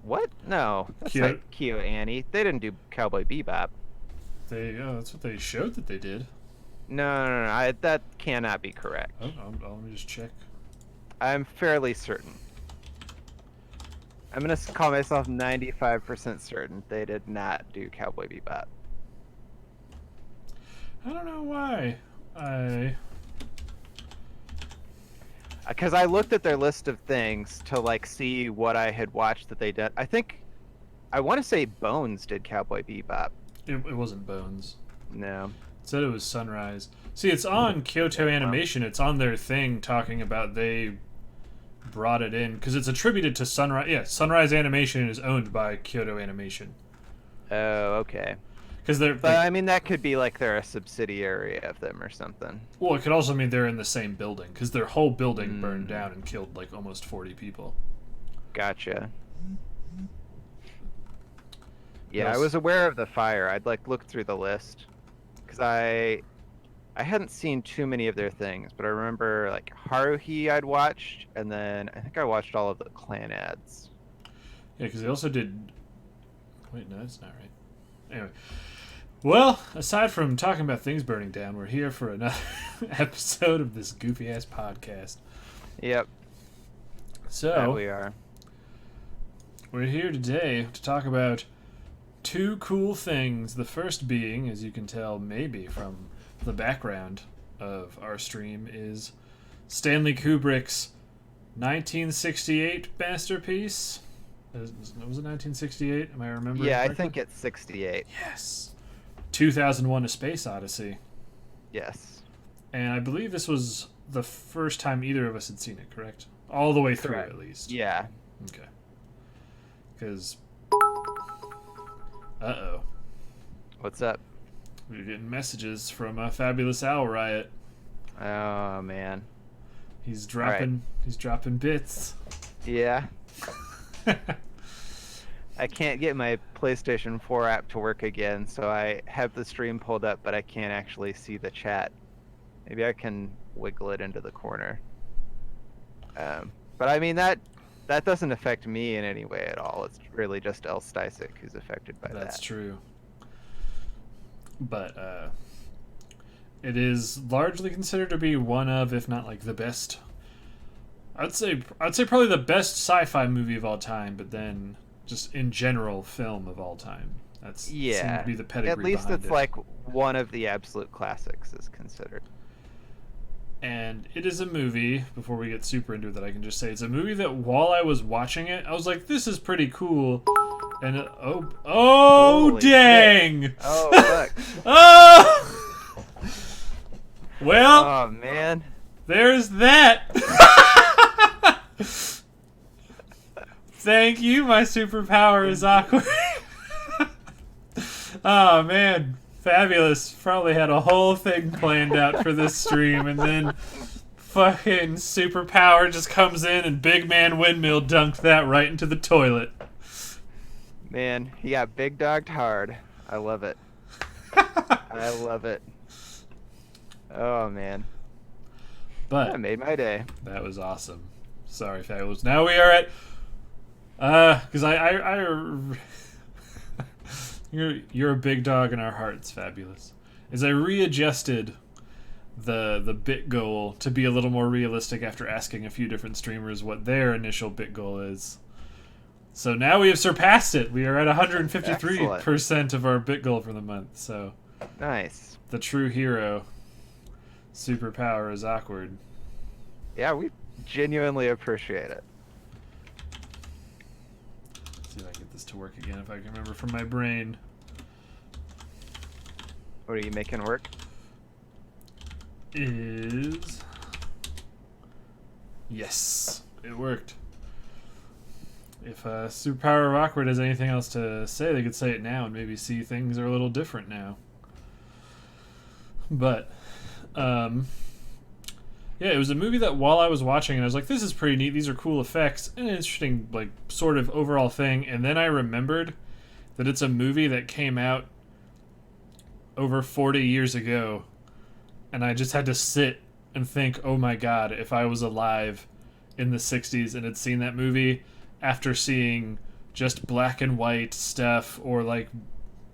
What? No, that's not Kyo, Kyo Annie. They didn't do Cowboy Bebop. that's what they showed that they did. No, no, no, that cannot be correct. Let me just check. I'm fairly certain. I'm gonna call myself 95% certain they did not do Cowboy Bebop. I don't know why. I Because I looked at their list of things to like see what I had watched that they did. I want to say Bones did Cowboy Bebop. it wasn't Bones. No. It said it was Sunrise. See, it's on Kyoto Well, Animation. It's on their thing talking about they brought it in because it's attributed to Sunrise. Yeah, Sunrise Animation is owned by Kyoto Animation oh, okay. because they're But like, I mean, that could be like they're a subsidiary of them or something. well, it could also mean they're in the same building because their whole building burned Mm, down and killed like almost 40 people. gotcha. Yeah, I Yes. was aware of the fire. I'd like looked through the list because I hadn't seen too many of their things, but I remember like Haruhi I'd watched, and then I think I watched all of the clan ads. Yeah, because they also did. Wait, no, that's not right. Anyway, well, aside from talking about things burning down, we're here for another episode of this goofy ass podcast. Yep, that So, we are. we're here today to talk about two cool things. The first being, as you can tell maybe from the background of our stream, is Stanley Kubrick's 1968 masterpiece. Was it 1968? Am I remembering Yeah, I correctly? think it's 68. Yes. 2001: A Space Odyssey. Yes, And I believe this was the first time either of us had seen it, correct? All the way through, correct. at least. Yeah. Okay. Because, uh-oh. What's up? We're getting messages from Fabulous Owl Riot. Oh man. He's dropping bits. Yeah. I can't get my PlayStation 4 app to work again, so I have the stream pulled up, but I can't actually see the chat. Maybe I can wiggle it into the corner. But I mean that doesn't affect me in any way at all. It's really just El Stisek who's affected by That's that. true. But, it is largely considered to be one of, if not like the best. I'd say probably the best sci-fi movie of all time, but then just in general film of all time. That's seemed Yeah. to be the pedigree At least behind it's it. like one of the absolute classics is considered. And it is a movie, before we get super into it, that I can just say it's a movie that while I was watching it, I was like, this is pretty cool. And oh Holy dang! shit. Oh, look. Oh! Well, Oh man. there's that. Thank you, my superpower is awkward. Oh man, fabulous. Probably had a whole thing planned out for this stream, and then fucking superpower just comes in and big man windmill dunked that right into the toilet. Man, he got big dogged hard. I love it. I love it. Oh man. That But made my day. that was awesome. Sorry, fabulous. Now we are at because you're a big dog in our hearts, fabulous. As I readjusted the bit goal to be a little more realistic after asking a few different streamers what their initial bit goal is. So now we have surpassed it. We are at 153% of our bit goal for the month. So Nice. the true hero superpower is awkward. Yeah, we genuinely appreciate it. Let's see if I can get this to work again if I can remember from my brain. What are you making work? Is yes, it worked. If superpower of awkward has anything else to say, they could say it now and maybe see things are a little different now. But yeah, it was a movie that while I was watching it, I was like, this is pretty neat, these are cool effects, and an interesting like sort of overall thing. And then I remembered that it's a movie that came out over 40 years ago, and I just had to sit and think, oh my god, if I was alive in the 60s and had seen that movie after seeing just black and white stuff or like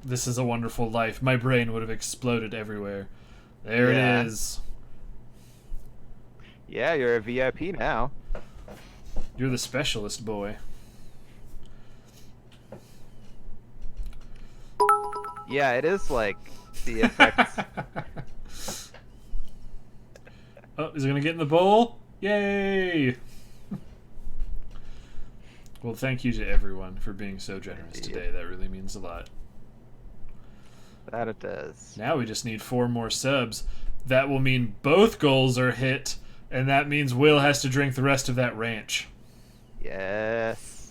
This Is a Wonderful Life, my brain would have exploded everywhere. There Yeah. it is. Yeah, you're a VIP now. You're the specialist, boy. Yeah, it is like the effects. Oh, is it gonna get in the bowl? Yay! Well, thank you to everyone for being so generous today. That really means a lot. That it does. Now we just need 4 more subs. That will mean both goals are hit, and that means Will has to drink the rest of that ranch. Yes.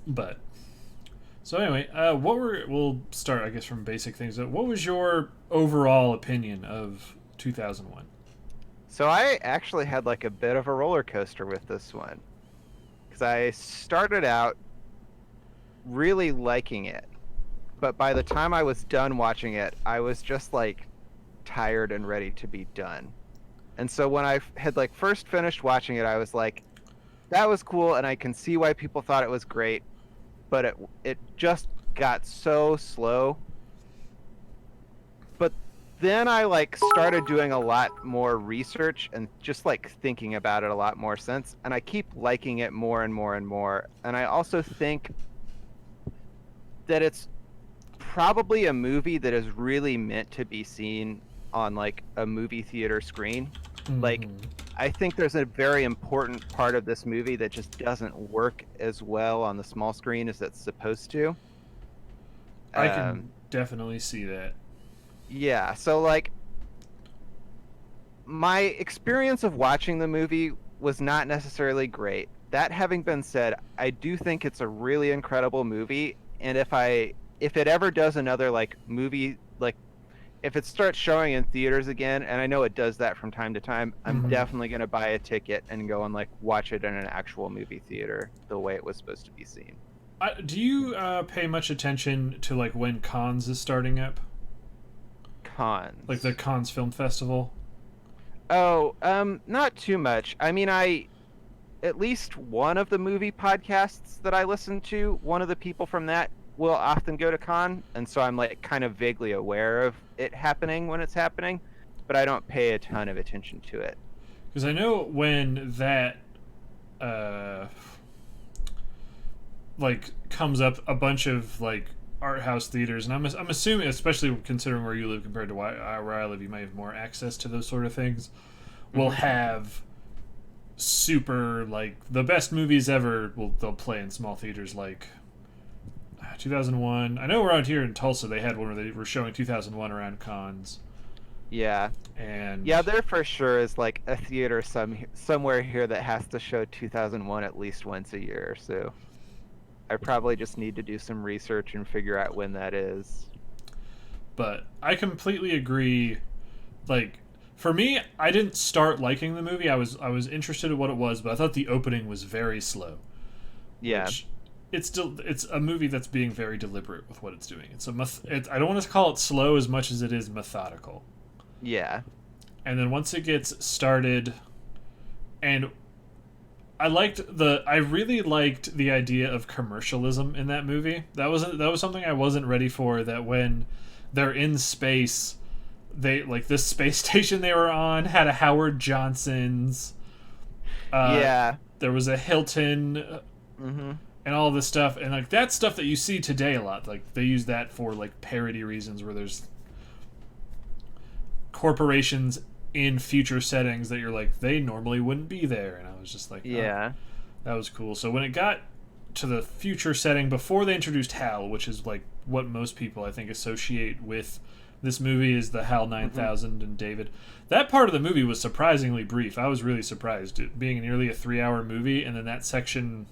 But so anyway, we'll start, I guess, from basic things. What was your overall opinion of 2001? So I actually had like a bit of a roller coaster with this one. Because I started out really liking it. But by the time I was done watching it, I was just like tired and ready to be done. And so when I had like first finished watching it, I was like, that was cool, and I can see why people thought it was great, but it just got so slow. But then I like started doing a lot more research and just like thinking about it a lot more since, and I keep liking it more and more and more. And I also think that it's probably a movie that is really meant to be seen on like a movie theater screen. Like, I think there's a very important part of this movie that just doesn't work as well on the small screen as it's supposed to. I can definitely see that. Yeah, so like my experience of watching the movie was not necessarily great. That having been said, I do think it's a really incredible movie, and if it ever does another like movie, like if it starts showing in theaters again, and I know it does that from time to time, I'm definitely going to buy a ticket and go and like watch it in an actual movie theater the way it was supposed to be seen. Do you pay much attention to like when Cannes is starting up? Cons. Like the Cannes Film Festival? Oh, not too much. I mean, at least one of the movie podcasts that I listen to, one of the people from that will often go to Cannes, and so I'm like kind of vaguely aware of it happening when it's happening, but I don't pay a ton of attention to it. Because I know when that like comes up, a bunch of like art house theaters, and I'm assuming, especially considering where you live compared to where I live, you might have more access to those sort of things. Will have super like the best movies ever. They'll play in small theaters like 2001. I know around here in Tulsa they had one where they were showing 2001 around Cannes. Yeah. And yeah, there for sure is like a theater somewhere here that has to show 2001 at least once a year, so I probably just need to do some research and figure out when that is. But I completely agree. Like, for me, I didn't start liking the movie. I was interested in what it was, but I thought the opening was very slow. Yeah. It's a movie that's being very deliberate with what it's doing. I don't want to call it slow as much as it is methodical. Yeah. And then once it gets started, and I really liked the idea of commercialism in that movie. That was something I wasn't ready for. That when they're in space, they like this space station they were on had a Howard Johnson's. Yeah. There was a Hilton. And all this stuff, and like that's stuff that you see today a lot. Like they use that for like parody reasons, where there's corporations in future settings that you're like they normally wouldn't be there. And I was just like, yeah, that was cool. So when it got to the future setting before they introduced HAL, which is like what most people I think associate with this movie is the HAL 9000 and David. That part of the movie was surprisingly brief. I was really surprised, it being nearly a 3-hour movie, and then that section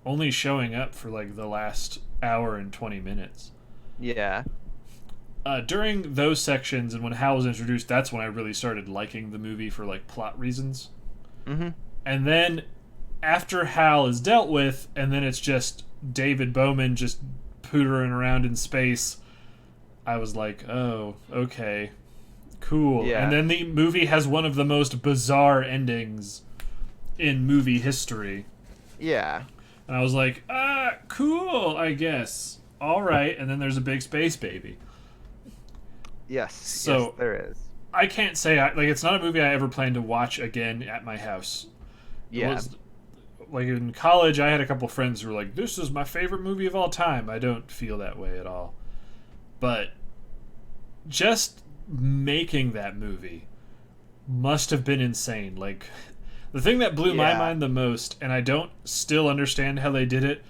only showing up for like the last hour and 20 minutes. Yeah. During those sections and when Hal was introduced, that's when I really started liking the movie for like plot reasons. And then after Hal is dealt with, and then it's just David Bowman just pootering around in space, I was like, oh, okay, cool. Yeah. And then the movie has one of the most bizarre endings in movie history. Yeah. And I was like, cool, I guess. All right. And then there's a big space baby. Yes. Yes, So there is. I can't say it's not a movie I ever plan to watch again at my house. It Yeah. was like in college, I had a couple friends who were like, "This is my favorite movie of all time." I don't feel that way at all. But just making that movie must have been insane. Like the thing that blew my Yeah. mind the most, and I don't still understand how they did it,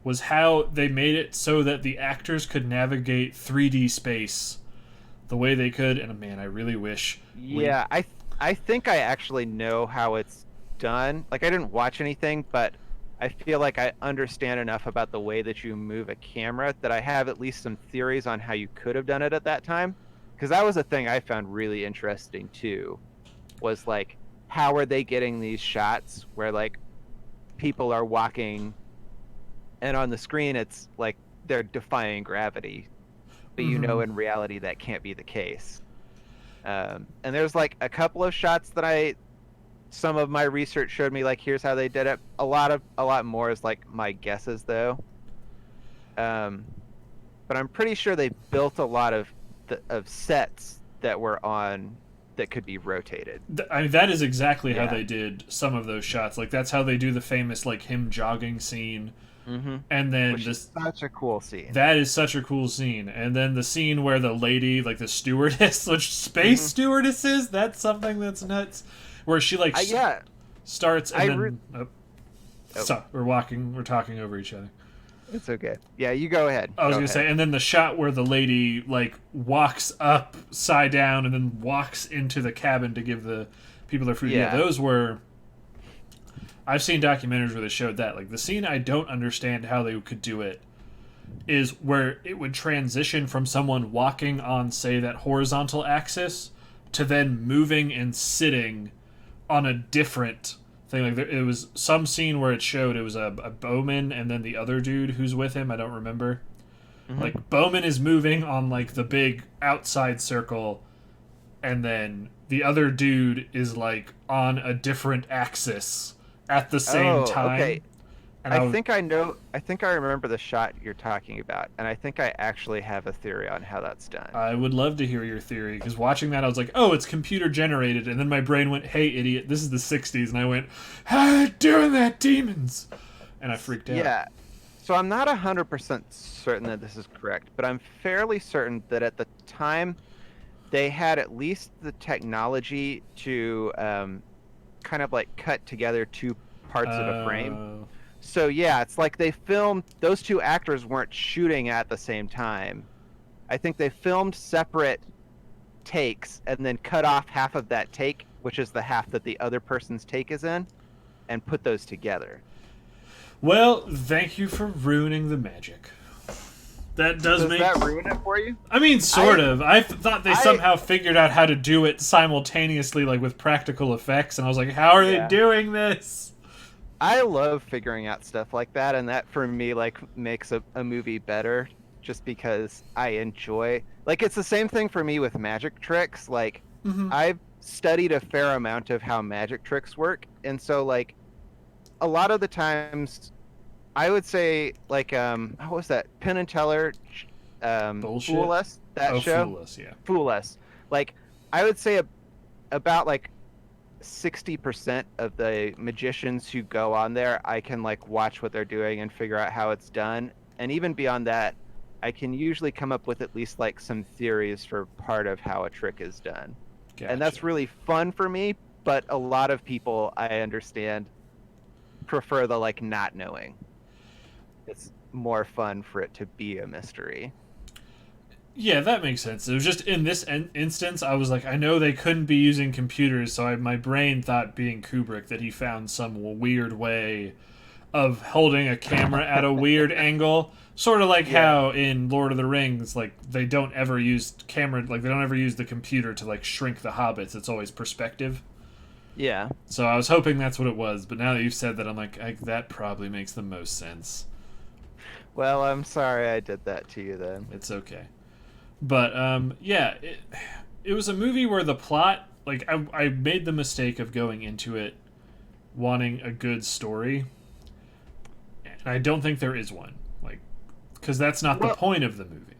was how they made it so that the actors could navigate 3D space the way they could. And man, I really wish we. Yeah, I think I actually know how it's done. Like I didn't watch anything, but I feel like I understand enough about the way that you move a camera that I have at least some theories on how you could have done it at that time. Because that was a thing I found really interesting too. Was like, how are they getting these shots where like people are walking and on the screen it's like they're defying gravity, but you know Mhm. in reality that can't be the case. And there's like a couple of shots that some of my research showed me like here's how they did it. A lot more is like my guesses though. Um, but I'm pretty sure they built a lot of sets that were on that could be rotated. I mean, that is exactly how Yeah. they did some of those shots. Like that's how they do the famous like him jogging scene, Mm-hmm. and then Which is this such a cool scene. that is such a cool scene. And then the scene where the lady, like the stewardess, which space Mm-hmm. stewardesses, that's something that's nuts. Where she like Yeah, starts and I then re- oh, stop. We're talking over each other. it's okay. Yeah, you go ahead. I was Go gonna ahead. say, and then the shot where the lady like walks upside down and then walks into the cabin to give the people their food. Yeah, Yeah. those were. I've seen documentaries where they showed that. Like the scene, I don't understand how they could do it. Is where it would transition from someone walking on, say, that horizontal axis to then moving and sitting on a different thing. Like it was some scene where it showed it was a Bowman and then the other dude who's with him. I don't remember. Mm-hmm. Like Bowman is moving on like the big outside circle, and then the other dude is like on a different axis at the same Oh, time. okay. And I think I know. I think I remember the shot you're talking about, and I think I actually have a theory on how that's done. I would love to hear your theory because watching that I was like, oh, it's computer generated, and then my brain went, hey, idiot, this is the '60s, and I went, how are they doing that, demons? And I freaked out. Yeah. So I'm not 100% certain that this is correct, but I'm fairly certain that at the time they had at least the technology to kind of like cut together two parts of a frame. So yeah, it's like they filmed those two actors weren't shooting at the same time. I think they filmed separate takes and then cut off half of that take, which is the half that the other person's take is in, and put those together. Well, thank you for ruining the magic. That does make. That ruin it for you? I mean, sort of. I thought they somehow figured out how to do it simultaneously, like with practical effects, and I was like, how are they doing this? I love figuring out stuff like that, and that for me like makes a movie better, just because I enjoy. Like it's the same thing for me with magic tricks. Like I've studied a fair amount of how magic tricks work, and so like a lot of the times I would say like what was that Penn and Teller Bullshit? Fool Us, that show? Fool Us, yeah. Fool Us. Like I would say about like 60% of the magicians who go on there, I can like watch what they're doing and figure out how it's done. And even beyond that, I can usually come up with at least like some theories for part of how a trick is done. Gotcha. And that's really fun for me, but a lot of people I understand prefer the like not knowing. It's more fun for it to be a mystery. Yeah, that makes sense. It was just in this instance, I was like, I know they couldn't be using computers, so my brain thought, being Kubrick, that he found some weird way of holding a camera at a weird angle. Sort of like how in Lord of the Rings, like they don't ever use the computer to like shrink the hobbits. It's always perspective. Yeah. So I was hoping that's what it was, but now that you've said that, I'm like, that probably makes the most sense. Well, I'm sorry I did that to you then. It's okay. But yeah, it was a movie where the plot, like I made the mistake of going into it wanting a good story, and I don't think there is one. Like, because that's not the Well, point of the movie.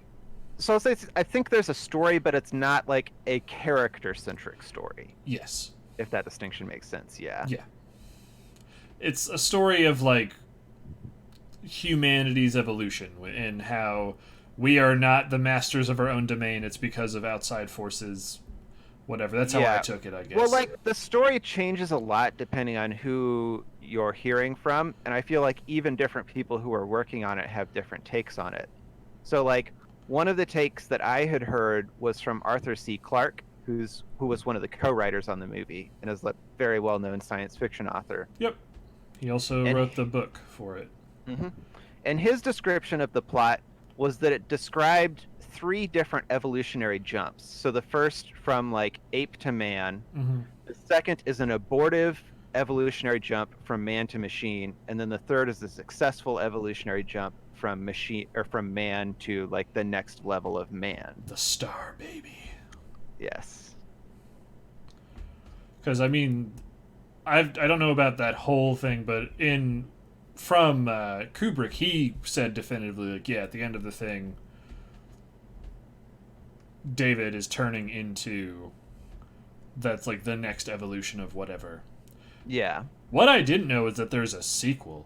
so I'll say I think there's a story, but it's not like a character-centric story, Yes. if that distinction makes sense. Yeah. Yeah. It's a story of like humanity's evolution and how we are not the masters of our own domain. It's because of outside forces, whatever. That's how I Yeah. took it, I guess. Well, like the story changes a lot depending on who you're hearing from, and I feel like even different people who are working on it have different takes on it. So like one of the takes that I had heard was from Arthur C. Clarke, who was one of the co-writers on the movie and is a very well-known science fiction author. Yep. He also And wrote the book for it. Mhm. And his description of the plot was that it described three different evolutionary jumps. So the first from like ape to man, Mm-hmm. the second is an abortive evolutionary jump from man to machine, and then the third is a successful evolutionary jump from machine or from man to like the next level of man. The Star Baby. Yes. Because I mean, I don't know about that whole thing, but from Kubrick, he said definitively, like, yeah, at the end of the thing, David is turning into that's like the next evolution of whatever. Yeah. What I didn't know is that there's a sequel.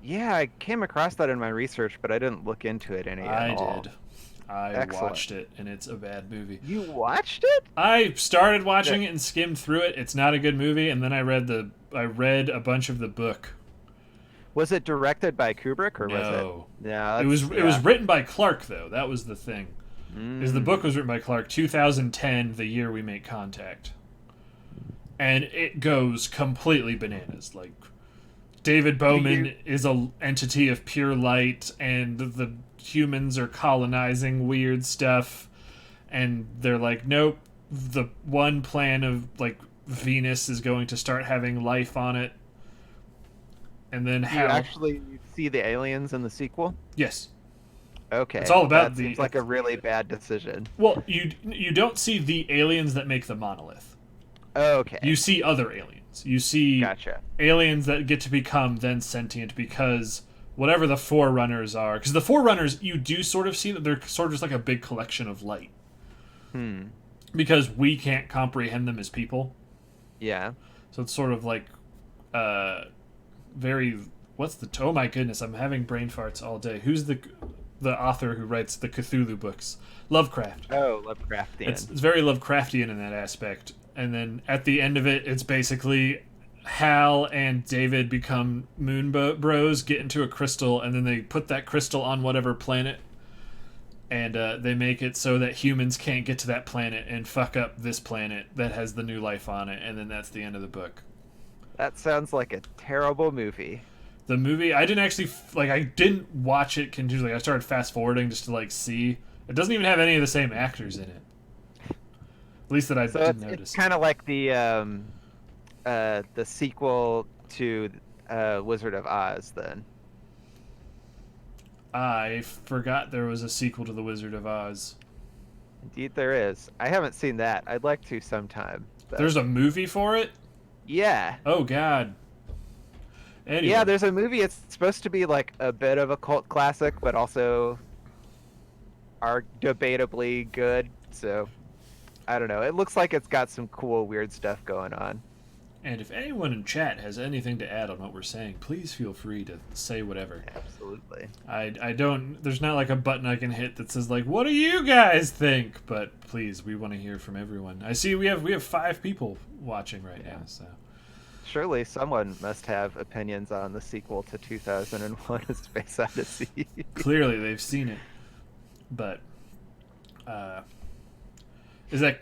Yeah, I came across that in my research, but I didn't look into it any at all. Did. I Excellent. watched it, and it's a bad movie. You watched it? I started watching it and skimmed through it. It's not a good movie, and then I read a bunch of the book. Was it directed by Kubrick or was No. it? No, It was written by Clark though. That was the thing. Is the book was written by Clark, 2010, the year we make contact, and it goes completely bananas. Like David Bowman is a entity of pure light, and the humans are colonizing weird stuff, and they're like, nope, the one plan of like Venus is going to start having life on it, and then Do how you actually see the aliens in the sequel? yes. Okay. It's all about that seems like a really bad decision. Well, you don't see the aliens that make the monolith. Okay. You see other aliens. You see Gotcha. aliens that get to become then sentient because whatever the Forerunners are. Because the Forerunners, you do sort of see that they're sort of just like a big collection of light. Because we can't comprehend them as people. Yeah. So it's sort of like very... Oh my goodness, I'm having brain farts all day. Who's the author who writes the Cthulhu books? Lovecraft. Oh, Lovecraftian. It's very Lovecraftian in that aspect. And then at the end of it, it's basically Hal and David become moon bros, get into a crystal, and then they put that crystal on whatever planet, and they make it so that humans can't get to that planet and fuck up this planet that has the new life on it, and then that's the end of the book. That sounds like a terrible movie. The movie, I didn't actually I didn't watch it continuously. I started fast forwarding just to like see. It doesn't even have any of the same actors in it. At least that I didn't notice. It's kind of like the sequel to Wizard of Oz, then. I forgot there was a sequel to The Wizard of Oz. Indeed, there is. I haven't seen that. I'd like to sometime. But... There's a movie for it? Yeah. Oh, God. Anyway. Yeah, there's a movie. It's supposed to be like a bit of a cult classic, but also are debatably good. So, I don't know. It looks like it's got some cool, weird stuff going on. And if anyone in chat has anything to add on what we're saying, please feel free to say whatever. Absolutely. I don't... There's not like a button I can hit that says like, what do you guys think? But please, we want to hear from everyone. I see we have 5 people watching right now, so... Surely someone must have opinions on the sequel to 2001: A Space Odyssey. Clearly, they've seen it. But, is that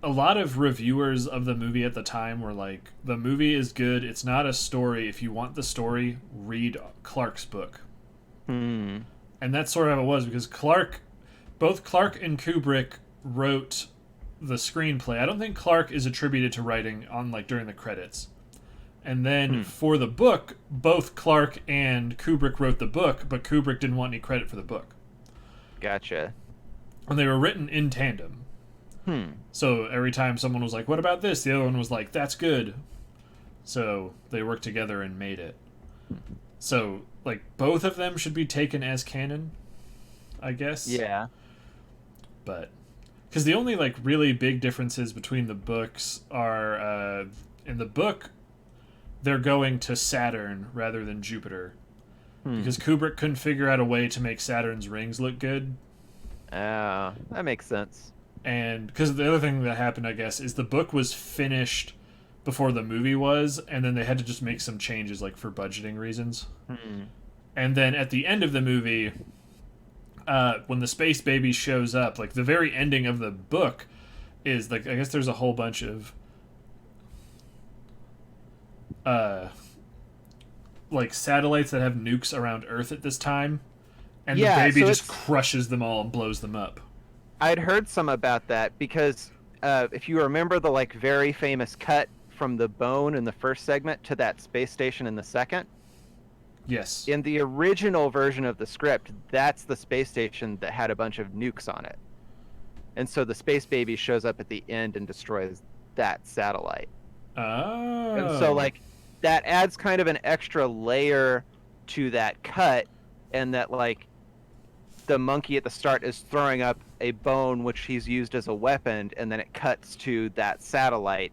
a lot of reviewers of the movie at the time were like, the movie is good, it's not a story. If you want the story, read Clark's book. And that's sort of how it was, because both Clark and Kubrick wrote the screenplay. I don't think Clark is attributed to writing on like during the credits. And then for the book, both Clark and Kubrick wrote the book, but Kubrick didn't want any credit for the book. Gotcha. And they were written in tandem. Hmm. So every time someone was like, "What about this?" the other one was like, "That's good." So they worked together and made it. So like both of them should be taken as canon, I guess. Yeah. But because the only like really big differences between the books are in the book they're going to Saturn rather than Jupiter Hmm. because Kubrick couldn't figure out a way to make Saturn's rings look good. Oh, that makes sense. And because the other thing that happened, I guess, is the book was finished before the movie was, and then they had to just make some changes, like for budgeting reasons. Hmm. And then at the end of the movie, when the space baby shows up, like the very ending of the book is like, I guess there's a whole bunch of uh, like satellites that have nukes around Earth at this time, and the Yeah, baby so just it's crushes them all and blows them up. I'd heard some about that because if you remember the like very famous cut from the bone in the first segment to that space station in the second, Yes. in the original version of the script, that's the space station that had a bunch of nukes on it. And so the space baby shows up at the end and destroys that satellite. And so Oh. like that adds kind of an extra layer to that cut, and that like the monkey at the start is throwing up a bone which he's used as a weapon, and then it cuts to that satellite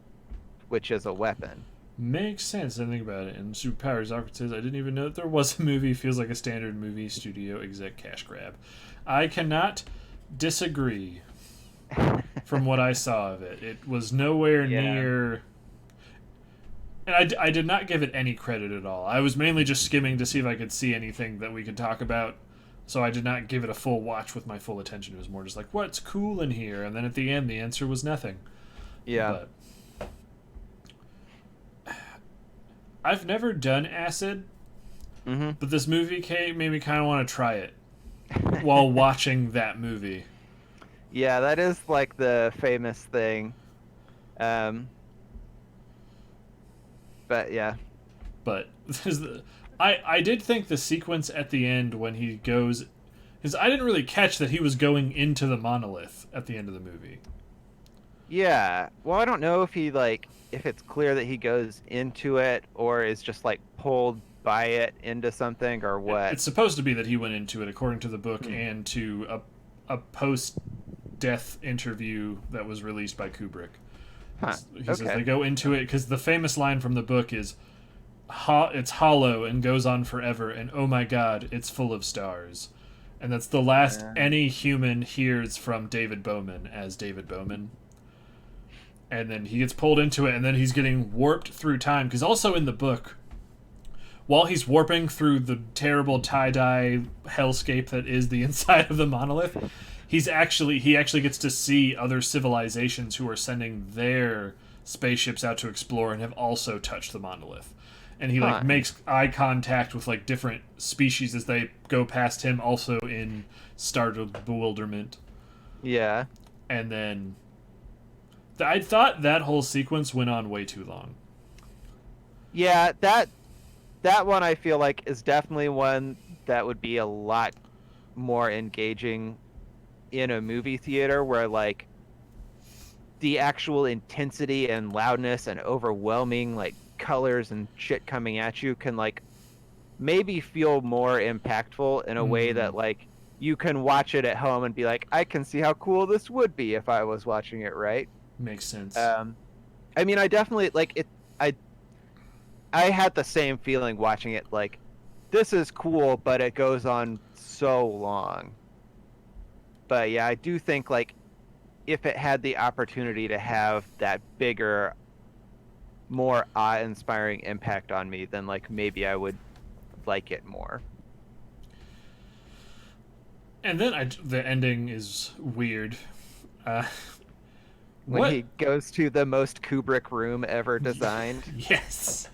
which is a weapon. Makes sense. I think about it. And Superpowers Awkward says, I didn't even know that there was a movie. Feels like a standard movie studio exec cash grab. I cannot disagree from what I saw of it. It was nowhere Yeah. near. And I did not give it any credit at all. I was mainly just skimming to see if I could see anything that we could talk about. So I did not give it a full watch with my full attention. It was more just like, what's cool in here? And then at the end, the answer was nothing. Yeah. But I've never done acid, Mm-hmm. but this movie made me kind of want to try it while watching that movie. Yeah, that is like the famous thing. Um, but yeah. But I did think the sequence at the end when he goes, because I didn't really catch that he was going into the monolith at the end of the movie. Yeah. Well, I don't know if he like if it's clear that he goes into it or is just like pulled by it into something or what. It's supposed to be that he went into it, according to the book Hmm. and to a post death interview that was released by Kubrick. Huh. He says Okay. they go into it because the famous line from the book is, "It's hollow and goes on forever, and oh my god, it's full of stars." And that's the last Uh, any human hears from David Bowman as David Bowman. And then he gets pulled into it, and then he's getting warped through time. Because also in the book, while he's warping through the terrible tie-dye hellscape that is the inside of the monolith, he actually gets to see other civilizations who are sending their spaceships out to explore and have also touched the monolith. And he like huh. makes eye contact with like different species as they go past him, also in startled bewilderment. Yeah. And then I thought that whole sequence went on way too long. Yeah, that one I feel like is definitely one that would be a lot more engaging in a movie theater where like the actual intensity and loudness and overwhelming like colors and shit coming at you can like maybe feel more impactful in a way Mm, that like you can watch it at home and be like, I can see how cool this would be if I was watching it, right? makes sense. Um, I mean, I definitely like it. I had the same feeling watching it. Like, this is cool, but it goes on so long. But yeah, I do think like if it had the opportunity to have that bigger, more awe-inspiring impact on me, then like maybe I would like it more. And then the ending is weird. Uh, When what? he goes to the most Kubrick room ever designed. Yes.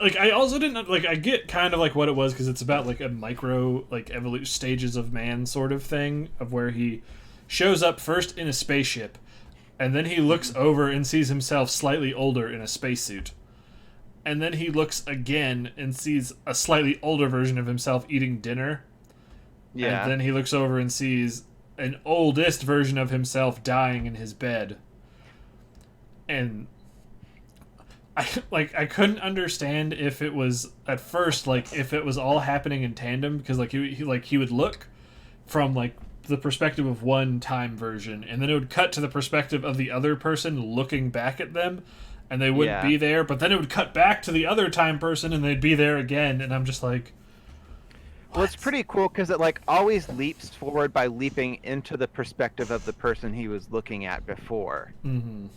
Like I also didn't like. I get kind of like what it was because it's about like a micro like evolution stages of man sort of thing of where he shows up first in a spaceship, and then he looks over and sees himself slightly older in a spacesuit. And then he looks again and sees a slightly older version of himself eating dinner. And Yeah. then he looks over and sees an oldest version of himself dying in his bed. And I couldn't understand if it was at first like if it was all happening in tandem, because like he would look from like the perspective of one time version, and then it would cut to the perspective of the other person looking back at them, and they wouldn't Yeah. be there, but then it would cut back to the other time person and they'd be there again, and I'm just like, what? Well, it's pretty cool because it like always leaps forward by leaping into the perspective of the person he was looking at before. Mm-hmm.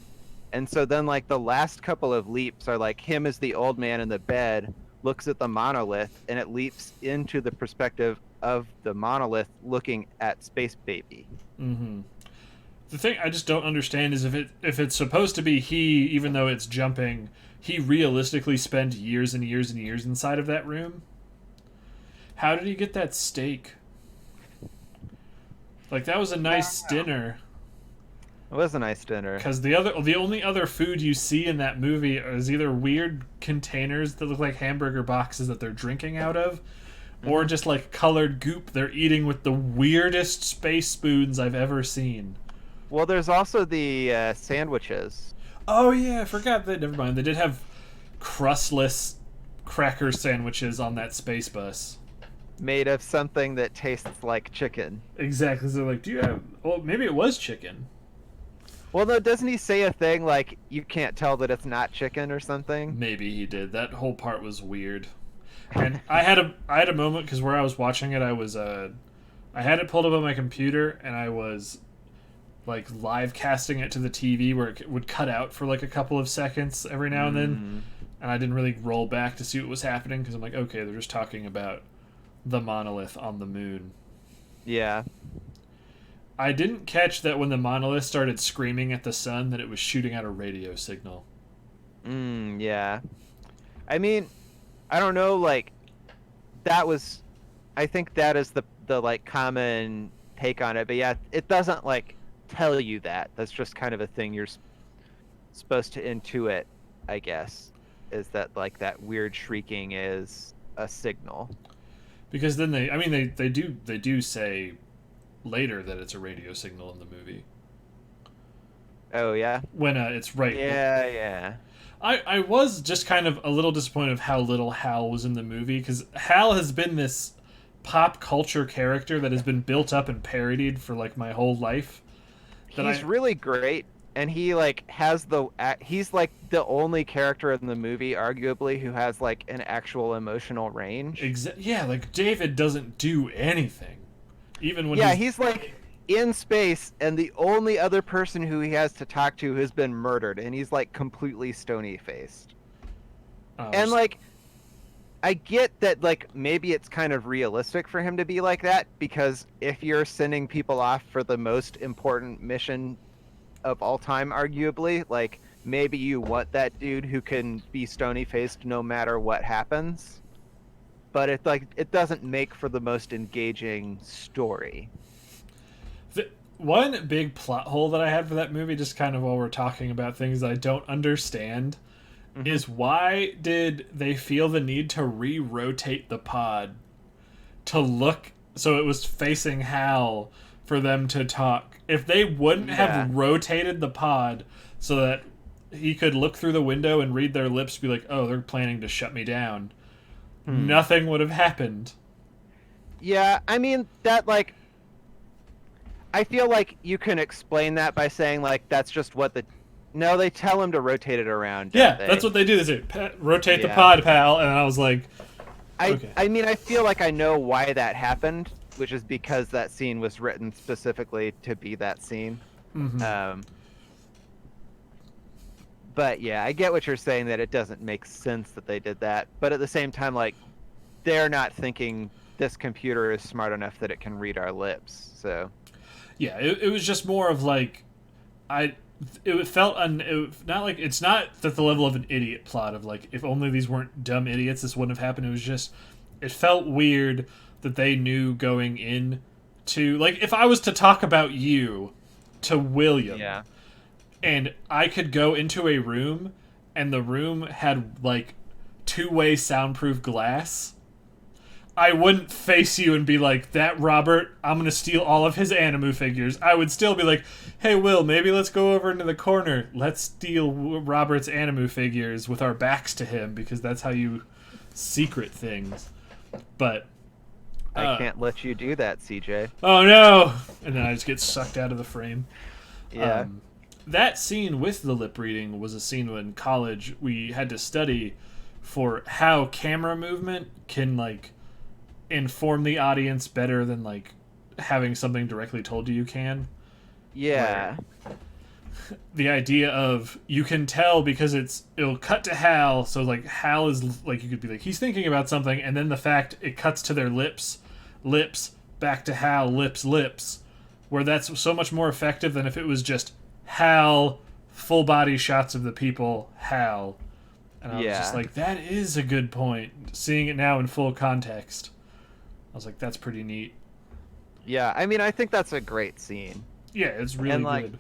And so then like the last couple of leaps are like him as the old man in the bed looks at the monolith, and it leaps into the perspective of the monolith looking at Space Baby. Mm-hmm. The thing I just don't understand is if it's supposed to be he, even though it's jumping, he realistically spent years and years and years inside of that room. How did he get that steak? Like, that was a nice dinner. It was a nice dinner. Because the only other food you see in that movie is either weird containers that look like hamburger boxes that they're drinking out of, or just like colored goop they're eating with the weirdest space spoons I've ever seen. Well, there's also the sandwiches. Oh yeah, I forgot that. Never mind. They did have crustless cracker sandwiches on that space bus. Made of something that tastes like chicken. Exactly. So like, do you have? Well, maybe it was chicken. Well, no, doesn't he say a thing like you can't tell that it's not chicken or something? Maybe he did. That whole part was weird. And I had a moment because where I was watching it, I had it pulled up on my computer and I was like live casting it to the TV where it would cut out for like a couple of seconds every now and then, and I didn't really roll back to see what was happening because I'm like, okay, they're just talking about the monolith on the moon. Yeah. I didn't catch that when the monolith started screaming at the sun that it was shooting out a radio signal. Yeah. I mean, I don't know, like, that was, I think that is the like common take on it, but yeah, it doesn't like tell you that. That's just kind of a thing you're supposed to intuit, I guess, is that like that weird shrieking is a signal. Because then they do say later that it's a radio signal in the movie. Oh yeah. When it's right. Yeah. I was just kind of a little disappointed of how little Hal was in the movie, because Hal has been this pop culture character that has been built up and parodied for like my whole life. He's really great, and he like he's like the only character in the movie arguably who has like an actual emotional range. Yeah, like David doesn't do anything. Even when he's like in space, and the only other person who he has to talk to has been murdered, and he's like completely stony faced. And like, I get that like maybe it's kind of realistic for him to be like that, because if you're sending people off for the most important mission of all time, arguably, like maybe you want that dude who can be stony faced no matter what happens. But it doesn't make for the most engaging story. One big plot hole that I had for that movie, just kind of while we're talking about things I don't understand, is why did they feel the need to re-rotate the pod to look so it was facing Hal for them to talk? If they wouldn't have rotated the pod so that he could look through the window and read their lips, be like, oh, they're planning to shut me down, nothing would have happened. Yeah, I mean, that like, I feel like you can explain that by saying like that's just what no, they tell him to rotate it around. That's what they do. They say, rotate the pod, pal. And I was like, okay. I mean, I feel like I know why that happened, which is because that scene was written specifically to be that scene. But yeah, I get what you're saying, that it doesn't make sense that they did that. But at the same time, like, they're not thinking this computer is smart enough that it can read our lips. So yeah, it was just more of like, it felt not like, it's not at the level of an idiot plot of like, if only these weren't dumb idiots, this wouldn't have happened. It was just, it felt weird that they knew going in to, like, if I was to talk about you to William, and I could go into a room and the room had like two-way soundproof glass, I wouldn't face you and be like, that Robert, I'm gonna steal all of his Animu figures. I would still be like, hey Will, maybe let's go over into the corner. Let's steal Robert's Animu figures with our backs to him, because that's how you secret things. But I can't let you do that, CJ. oh no! And then I just get sucked out of the frame. Yeah. That scene with the lip reading was a scene when in college we had to study for how camera movement can like inform the audience better than like having something directly told to you can. Yeah. The idea of you can tell because it'll cut to Hal, so like Hal is like, you could be like, he's thinking about something, and then the fact it cuts to their lips, back to Hal, lips, where that's so much more effective than if it was just Hal, full body shots of the people, Hal. And I was just like, that is a good point. Seeing it now in full context, I was like, that's pretty neat. Yeah, I mean, I think that's a great scene. Yeah, it's really good.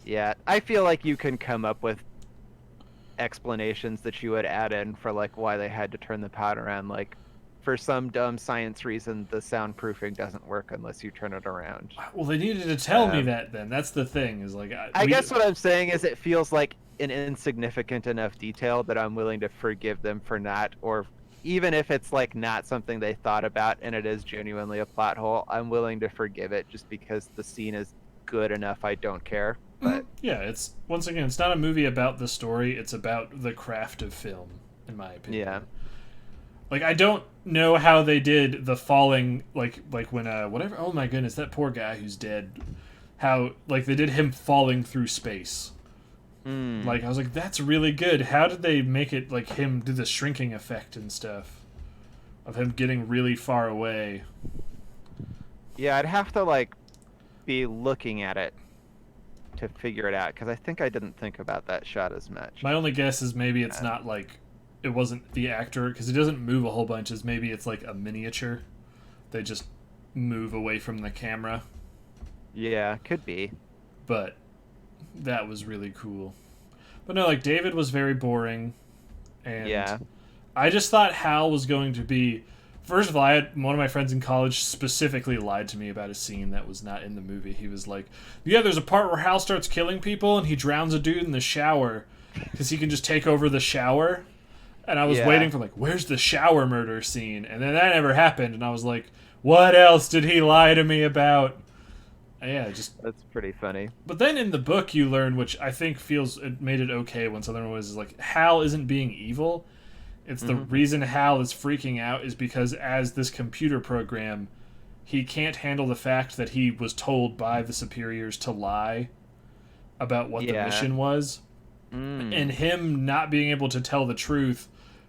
Yeah, I feel like you can come up with explanations that you would add in for like why they had to turn the pad around. Like, for some dumb science reason, the soundproofing doesn't work unless you turn it around. Well, they needed to tell me that then. That's the thing, is like... I guess what I'm saying is it feels like an insignificant enough detail that I'm willing to forgive them for not, or even if it's like not something they thought about and it is genuinely a plot hole, I'm willing to forgive it just because the scene is good enough I don't care. But yeah, it's, once again, it's not a movie about the story, it's about the craft of film, in my opinion. Yeah. Like, I don't know how they did the falling, like when, whatever, oh my goodness, that poor guy who's dead, how, like, they did him falling through space. Like, I was like, that's really good. How did they make it, like, him do the shrinking effect and stuff? Of him getting really far away. Yeah, I'd have to, like, be looking at it to figure it out, because I think I didn't think about that shot as much. My only guess is maybe it's not, like, it wasn't the actor, because it doesn't move a whole bunch, is maybe it's, like, a miniature. They just move away from the camera. Yeah, could be. But that was really cool. But no, like, David was very boring, and I just thought Hal was going to be... First of all, I had one of my friends in college specifically lied to me about a scene that was not in the movie. He was like, yeah, there's a part where Hal starts killing people and he drowns a dude in the shower because he can just take over the shower. And I was waiting for, like, where's the shower murder scene? And then that never happened, and I was like, what else did he lie to me about? Yeah, just... That's pretty funny. But then in the book you learn, which I think it made it okay when something was like, Hal isn't being evil. It's the reason Hal is freaking out is because as this computer program, he can't handle the fact that he was told by the superiors to lie about what the mission was. And him not being able to tell the truth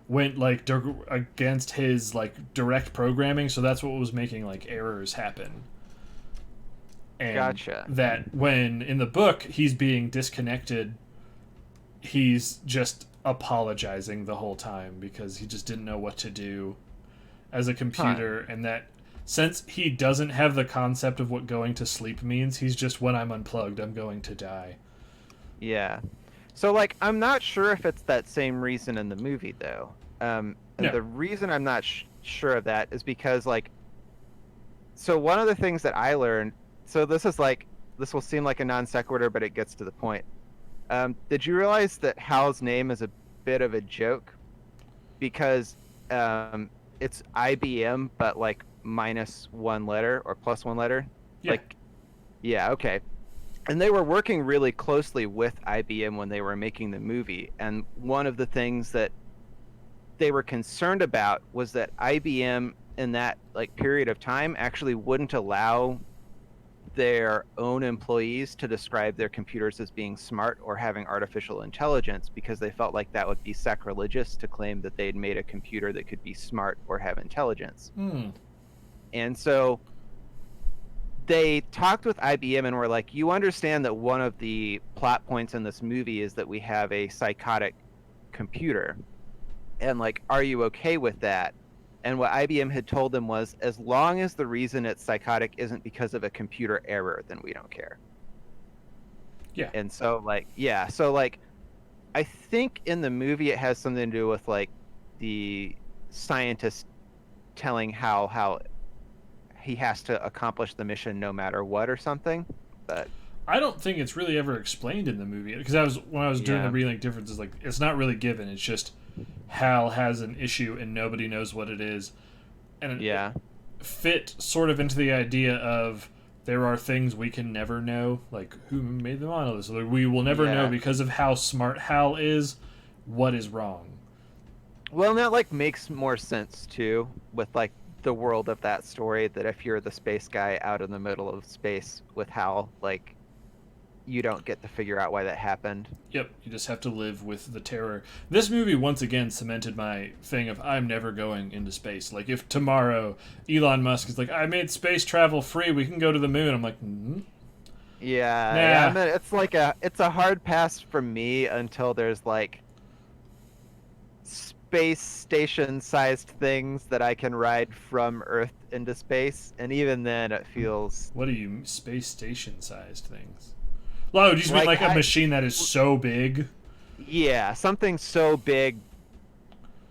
went, like, against his, like, direct programming, so that's what was making, like, errors happen. And gotcha. That when, in the book, he's being disconnected, he's just apologizing the whole time because he just didn't know what to do as a computer, and that since he doesn't have the concept of what going to sleep means, he's just, when I'm unplugged, I'm going to die. Yeah. So, like, I'm not sure if it's that same reason in the movie, though. And the reason I'm not sure of that is because, like, so one of the things that I learned, so this will seem like a non sequitur, but it gets to the point. Did you realize that Hal's name is a bit of a joke? Because it's IBM, but, like, minus one letter or plus one letter? Yeah. Like, yeah, okay. And they were working really closely with IBM when they were making the movie. And one of the things that they were concerned about was that IBM in that, like, period of time actually wouldn't allow their own employees to describe their computers as being smart or having artificial intelligence, because they felt like that would be sacrilegious to claim that they'd made a computer that could be smart or have intelligence. And so they talked with IBM and were like, you understand that one of the plot points in this movie is that we have a psychotic computer, and, like, are you okay with that? And what IBM had told them was, as long as the reason it's psychotic isn't because of a computer error, then we don't care. Yeah. And so, like, I think in the movie it has something to do with, like, the scientist telling how he has to accomplish the mission no matter what or something. But I don't think it's really ever explained in the movie because when I was doing the yeah, relink differences, like it's not really given. It's just Hal has an issue and nobody knows what it is, and it yeah, fit sort of into the idea of there are things we can never know, like who made the monolith. So we will never know yeah. because of how smart Hal is what is wrong. Well, and that like makes more sense too with like the world of that story. That if you're the space guy out in the middle of space with Hal, like you don't get to figure out why that happened. Yep, you just have to live with the terror. This movie once again cemented my thing of I'm never going into space. Like if tomorrow Elon Musk is like, I made space travel free, we can go to the moon. I'm like, Yeah, yeah. I nah. mean, it's a hard pass for me until there's like space station sized things that I can ride from Earth into space, and even then it feels What are you space station sized things? Oh, do you just mean like like a machine that is so big? yeah, something so big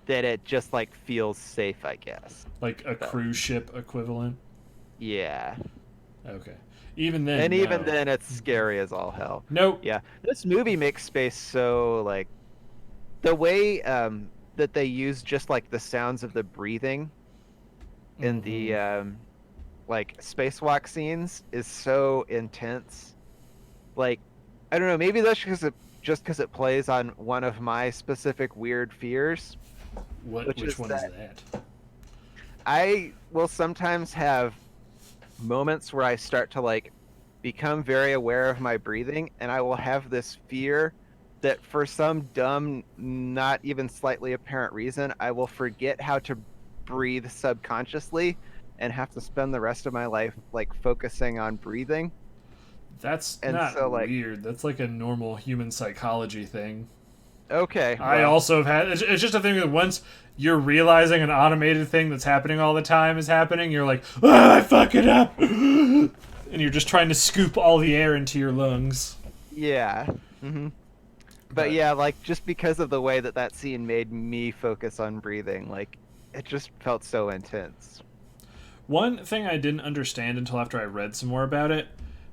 that it just like feels safe, I guess. Like a But cruise ship equivalent? yeah. Okay. Even then, And even no. then it's scary as all hell. Nope. Yeah. This movie makes space so like the way that they use just like the sounds of the breathing in Mm-hmm. the like spacewalk scenes is so intense. Like I don't know, maybe that's just because it plays on one of my specific weird fears, which Which is one is that that? I will sometimes have moments where I start to like become very aware of my breathing, and I will have this fear that for some dumb, not even slightly apparent reason, I will forget how to breathe subconsciously and have to spend the rest of my life like focusing on breathing. That's And not so like, weird. That's like a normal human psychology thing. okay, I well, also have had. It's just a thing that once you're realizing an automated thing that's happening all the time is happening, you're like, I fuck it up, and you're just trying to scoop all the air into your lungs. yeah. But But yeah, like just because of the way that that scene made me focus on breathing, like it just felt so intense. one thing I didn't understand until after I read some more about it,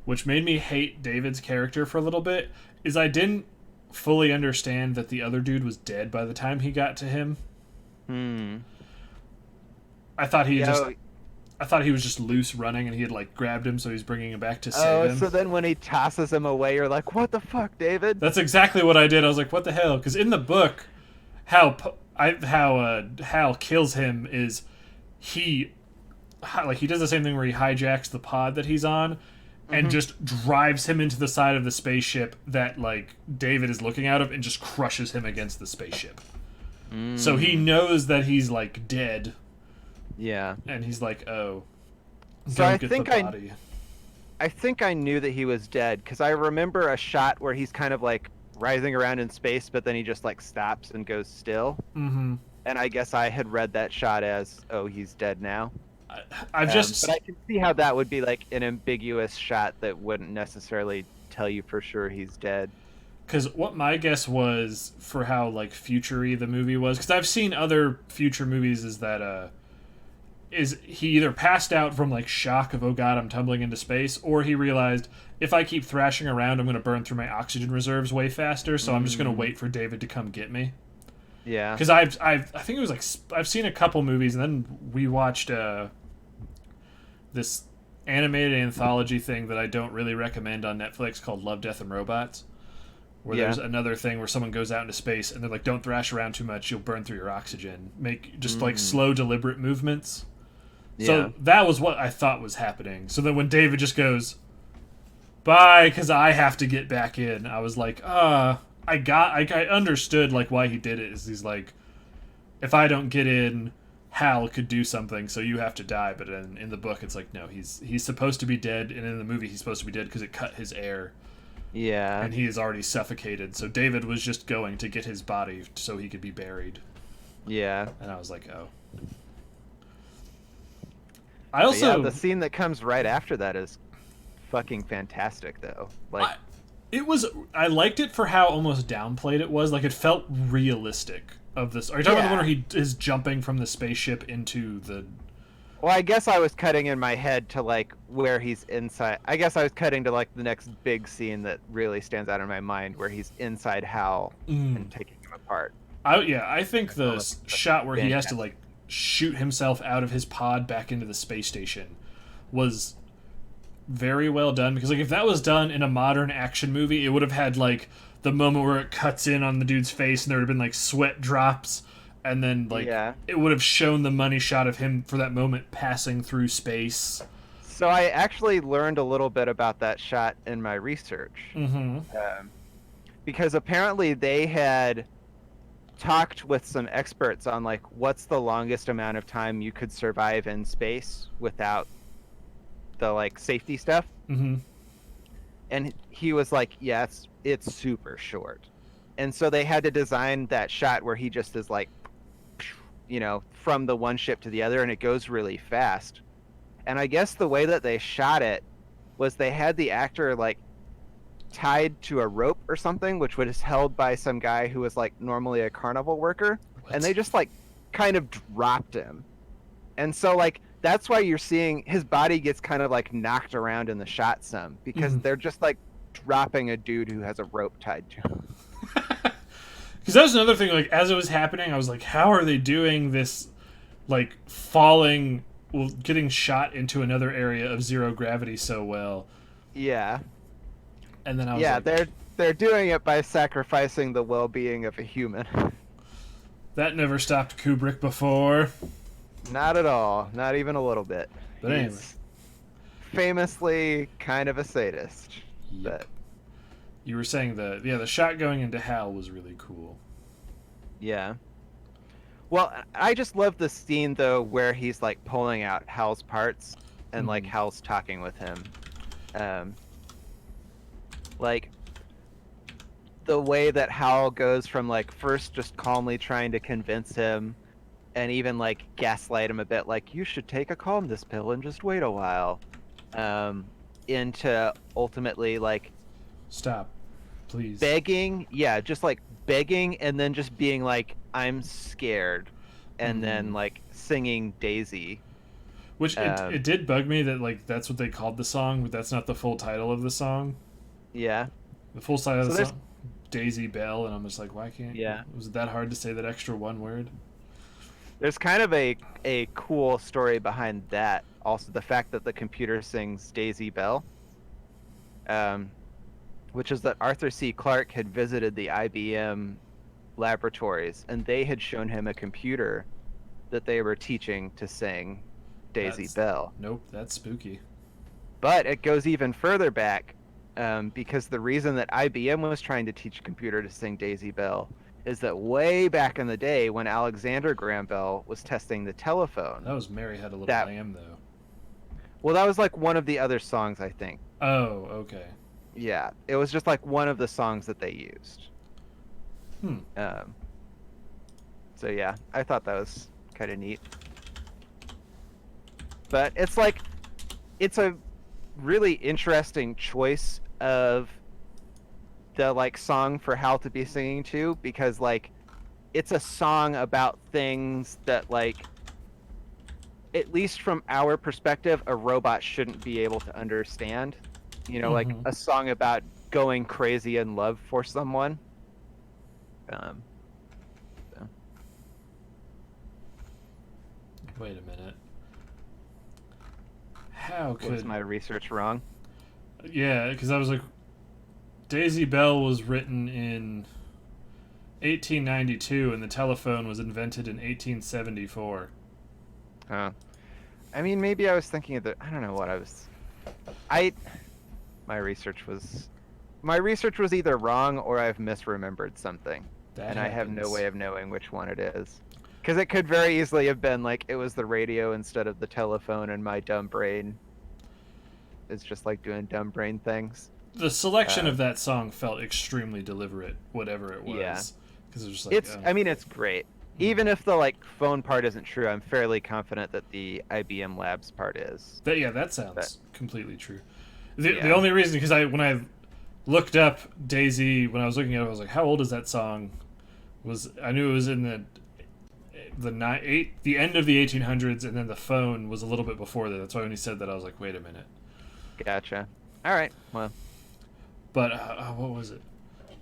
which made me hate David's character for a little bit, is I didn't fully understand that the other dude was dead by the time he got to him. Hmm. I thought he just Yeah. I thought he was just loose running and he had like grabbed him so he's bringing him back to save Oh, him. so then when he tosses him away, you're like, "What the fuck, David?" That's exactly what I did. I was like, what the hell? Because in the book, how Hal kills him is he he does the same thing where he hijacks the pod that he's on and Hmm. just drives him into the side of the spaceship that like David is looking out of and just crushes him against the spaceship. So he Mm. knows that he's like dead Yeah. and he's like, "Oh, So go get the body." I think I knew that he was dead because I remember a shot where he's kind of like rising around in space, but then he just like stops and goes still. Mhm. And I guess I had read that shot as, "Oh, he's dead now." I've But just I can see how that would be like an ambiguous shot that wouldn't necessarily tell you for sure he's dead. because what my guess was for how like futury the movie was, because I've seen other future movies, is that is he either passed out from like shock of oh god I'm tumbling into space, or he realized if I keep thrashing around I'm going to burn through my oxygen reserves way faster, so I'm just going to Mm, wait for David to come get me. yeah. Because I think it was like I've seen a couple movies, and then we watched this animated anthology thing that I don't really recommend on Netflix called Love, Death, and Robots, where Yeah. there's another thing where someone goes out into space and they're like, don't thrash around too much, you'll burn through your oxygen. Make just like Mm, slow, deliberate movements. yeah. So that was what I thought was happening. So then when David just goes, bye, because I have to get back in, I was like, I understood like why he did it. Is he's like, if I don't get in, Hal could do something, so you have to die. But in the book, it's like, no, he's supposed to be dead, and in the movie, he's supposed to be dead because it cut his air, Yeah. and he is already suffocated. So David was just going to get his body so he could be buried. Yeah. And I was like, oh. I But yeah, also, the scene that comes right after that is fucking fantastic though. Like, It was. I liked it for how almost downplayed it was. Like it felt realistic. Of this, are you talking about the one where he is jumping from the spaceship into the? Well, I guess I was cutting in my head to like where he's inside. I guess I was cutting to like the next big scene that really stands out in my mind, where he's inside Hal and taking him apart. I think the shot where he has to like shoot himself out of his pod back into the space station was very well done, because like if that was done in a modern action movie, it would have had like the moment where it cuts in on the dude's face and there would have been like sweat drops, and then like it would have shown the money shot of him for that moment passing through space. So I actually learned a little bit about that shot in my research, because apparently they had talked with some experts on like what's the longest amount of time you could survive in space without the like safety stuff. And he was like, yes, it's super short. And so they had to design that shot where he just is like, you know, from the one ship to the other, and it goes really fast. And I guess the way that they shot it was they had the actor like tied to a rope or something, which was held by some guy who was like normally a carnival worker. And they just like kind of dropped him. And so like that's why you're seeing his body gets kind of like knocked around in the shot some, because they're just like dropping a dude who has a rope tied to him. Because that was another thing, like as it was happening I was like, how are they doing this, like falling, well, getting shot into another area of zero gravity so well? Yeah. And then I was like, they're doing it by sacrificing the well-being of a human. That never stopped Kubrick before. Not at all. Not even a little bit. But anyway. He's famously kind of a sadist. Yep. But you were saying the shot going into Hal was really cool. Yeah. Well, I just love the scene though where he's like pulling out Hal's parts and like Hal's talking with him. Like the way that Hal goes from like first just calmly trying to convince him and even like gaslight him a bit, like you should take a calmness pill and just wait a while, into ultimately like stop, please, begging, just like begging, and then just being like, I'm scared, and then like singing Daisy, which it did bug me that like that's what they called the song, but that's not the full title of the song. The full title of the song, Daisy Bell, and I'm just like, why can't was it that hard to say that extra one word? There's kind of a cool story behind that. Also, the fact that the computer sings Daisy Bell, which is that Arthur C. Clarke had visited the IBM laboratories, and they had shown him a computer that they were teaching to sing Daisy Bell. Nope, that's spooky. But it goes even further back, because the reason that IBM was trying to teach a computer to sing Daisy Bell is that way back in the day when Alexander Graham Bell was testing the telephone. That was Mary Had a Little Lamb, though. Well, that was like one of the other songs, I think. Oh, okay. Yeah, it was just like one of the songs that they used. So yeah, I thought that was kind of neat. But it's like, it's a really interesting choice of the like song for Hal to be singing to, because like it's a song about things that like, at least from our perspective, a robot shouldn't be able to understand. You know, like a song about going crazy in love for someone. Wait a minute. How could... Was my research wrong? Yeah, because I was like, Daisy Bell was written in 1892 and the telephone was invented in 1874. I mean, maybe I was thinking of the... I don't know what I was... My research was either wrong or I've misremembered something. And I have no way of knowing which one it is. Because it could very easily have been like it was the radio instead of the telephone, and my dumb brain is just like doing dumb brain things. The selection of that song felt extremely deliberate, whatever it was. Yeah. Because it was just like, I mean, it's great. Even if the like phone part isn't true, I'm fairly confident that the IBM Labs part is. That sounds completely true. The only reason, because when I looked up Daisy when I was looking at it. I was like, how old is that song? I knew it was in the end of the 1800s, and then the phone was a little bit before that. That's why when he said that, I was like, wait a minute. Gotcha. All right. Well, But what was it?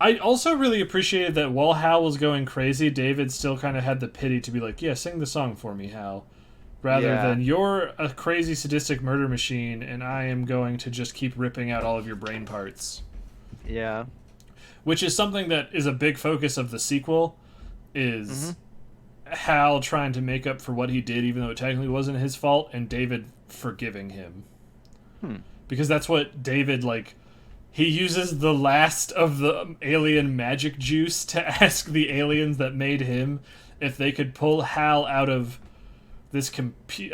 I also really appreciated that while Hal was going crazy, David still kind of had the pity to be like, yeah, sing the song for me, Hal. Rather Yeah. than, you're a crazy sadistic murder machine, and I am going to just keep ripping out all of your brain parts. yeah. Which is something that is a big focus of the sequel, is Mm-hmm. Hal trying to make up for what he did, even though it technically wasn't his fault, and David forgiving him. Hmm. Because that's what David, like, he uses the last of the alien magic juice to ask the aliens that made him if they could pull Hal out of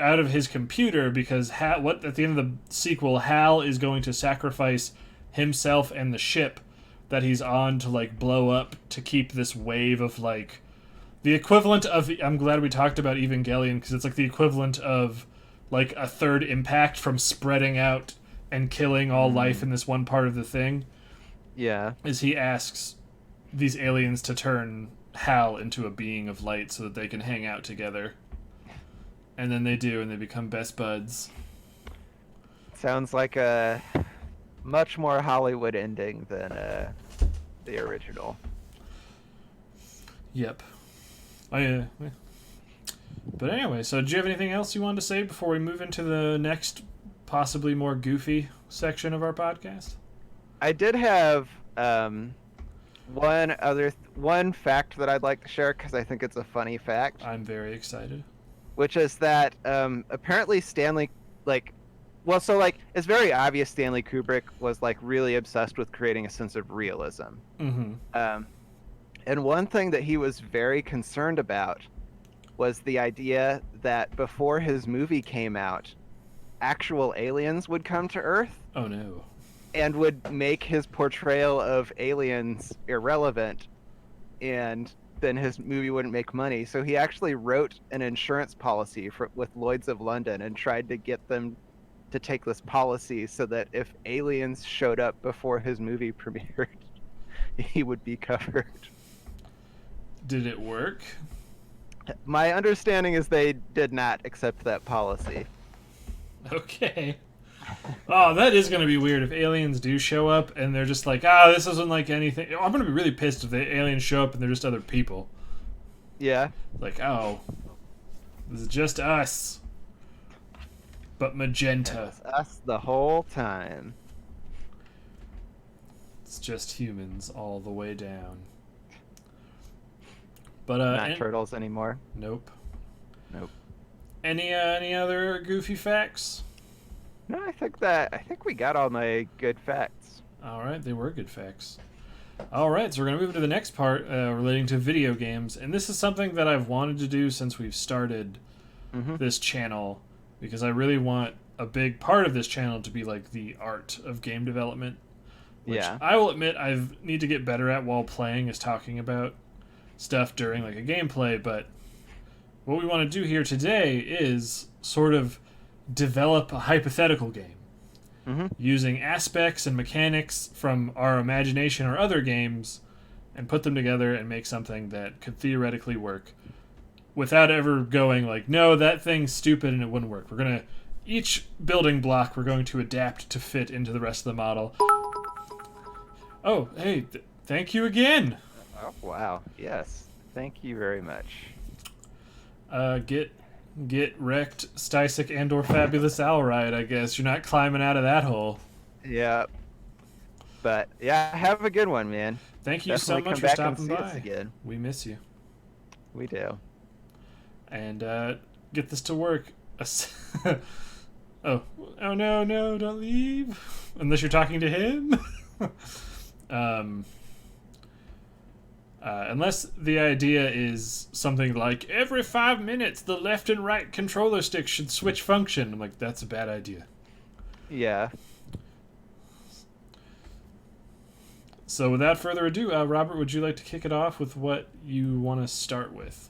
out of his computer, because at the end of the sequel, Hal is going to sacrifice himself and the ship that he's on to, like, blow up to keep this wave of, like, the equivalent of, I'm glad we talked about Evangelion, because it's like the equivalent of, like, a third impact from spreading out and killing all life in this one part of the thing. Yeah. Is he asks these aliens to turn Hal into a being of light so that they can hang out together. And then they do, and they become best buds. Sounds like a much more Hollywood ending than the original. Yep. Yeah. But anyway, so do you have anything else you wanted to say before we move into the next, possibly more goofy section of our podcast? I did have one fact that I'd like to share because I think it's a funny fact, I'm very excited. which is that apparently Stanley, like, well, so like it's very obvious Stanley Kubrick was like really obsessed with creating a sense of realism. Mm-hmm. And one thing that he was very concerned about was the idea that before his movie came out, actual aliens would come to Earth Oh no. and would make his portrayal of aliens irrelevant, and then his movie wouldn't make money. So he actually wrote an insurance policy with Lloyd's of London and tried to get them to take this policy so that if aliens showed up before his movie premiered, he would be covered. Did it work? My understanding is they did not accept that policy. Okay. Oh, that is going to be weird if aliens do show up and they're just like, this isn't like anything. I'm going to be really pissed if the aliens show up and they're just other people. Yeah. Like, this is just us. But magenta. It's us the whole time. It's just humans all the way down. But Not turtles anymore. Nope. Nope. Any other goofy facts? No, I think we got all my good facts. All right, they were good facts. All right, so we're going to move to the next part relating to video games. And this is something that I've wanted to do since we've started this channel, because I really want a big part of this channel to be like the art of game development. Which Yeah. I will admit I need to get better at while playing, is talking about stuff during like a gameplay. But what we want to do here today is sort of develop a hypothetical game. Using aspects and mechanics from our imagination or other games, and put them together and make something that could theoretically work without ever going like, no, that thing's stupid and it wouldn't work. We're going to, each building block we're going to adapt to fit into the rest of the model. Oh, hey, thank you again. Oh, wow. Yes. Thank you very much. Get wrecked, Stysic and/or Fabulous Alride, I guess. You're not climbing out of that hole. Yeah. But yeah, have a good one, man. Thank you so Definitely much come for back stopping and see us by. again. We miss you. We do. And get this to work. Oh no, don't leave. Unless you're talking to him. Unless the idea is something like, every 5 minutes the left and right controller stick should switch function. I'm like, that's a bad idea. Yeah. So without further ado, Robert, would you like to kick it off with what you want to start with?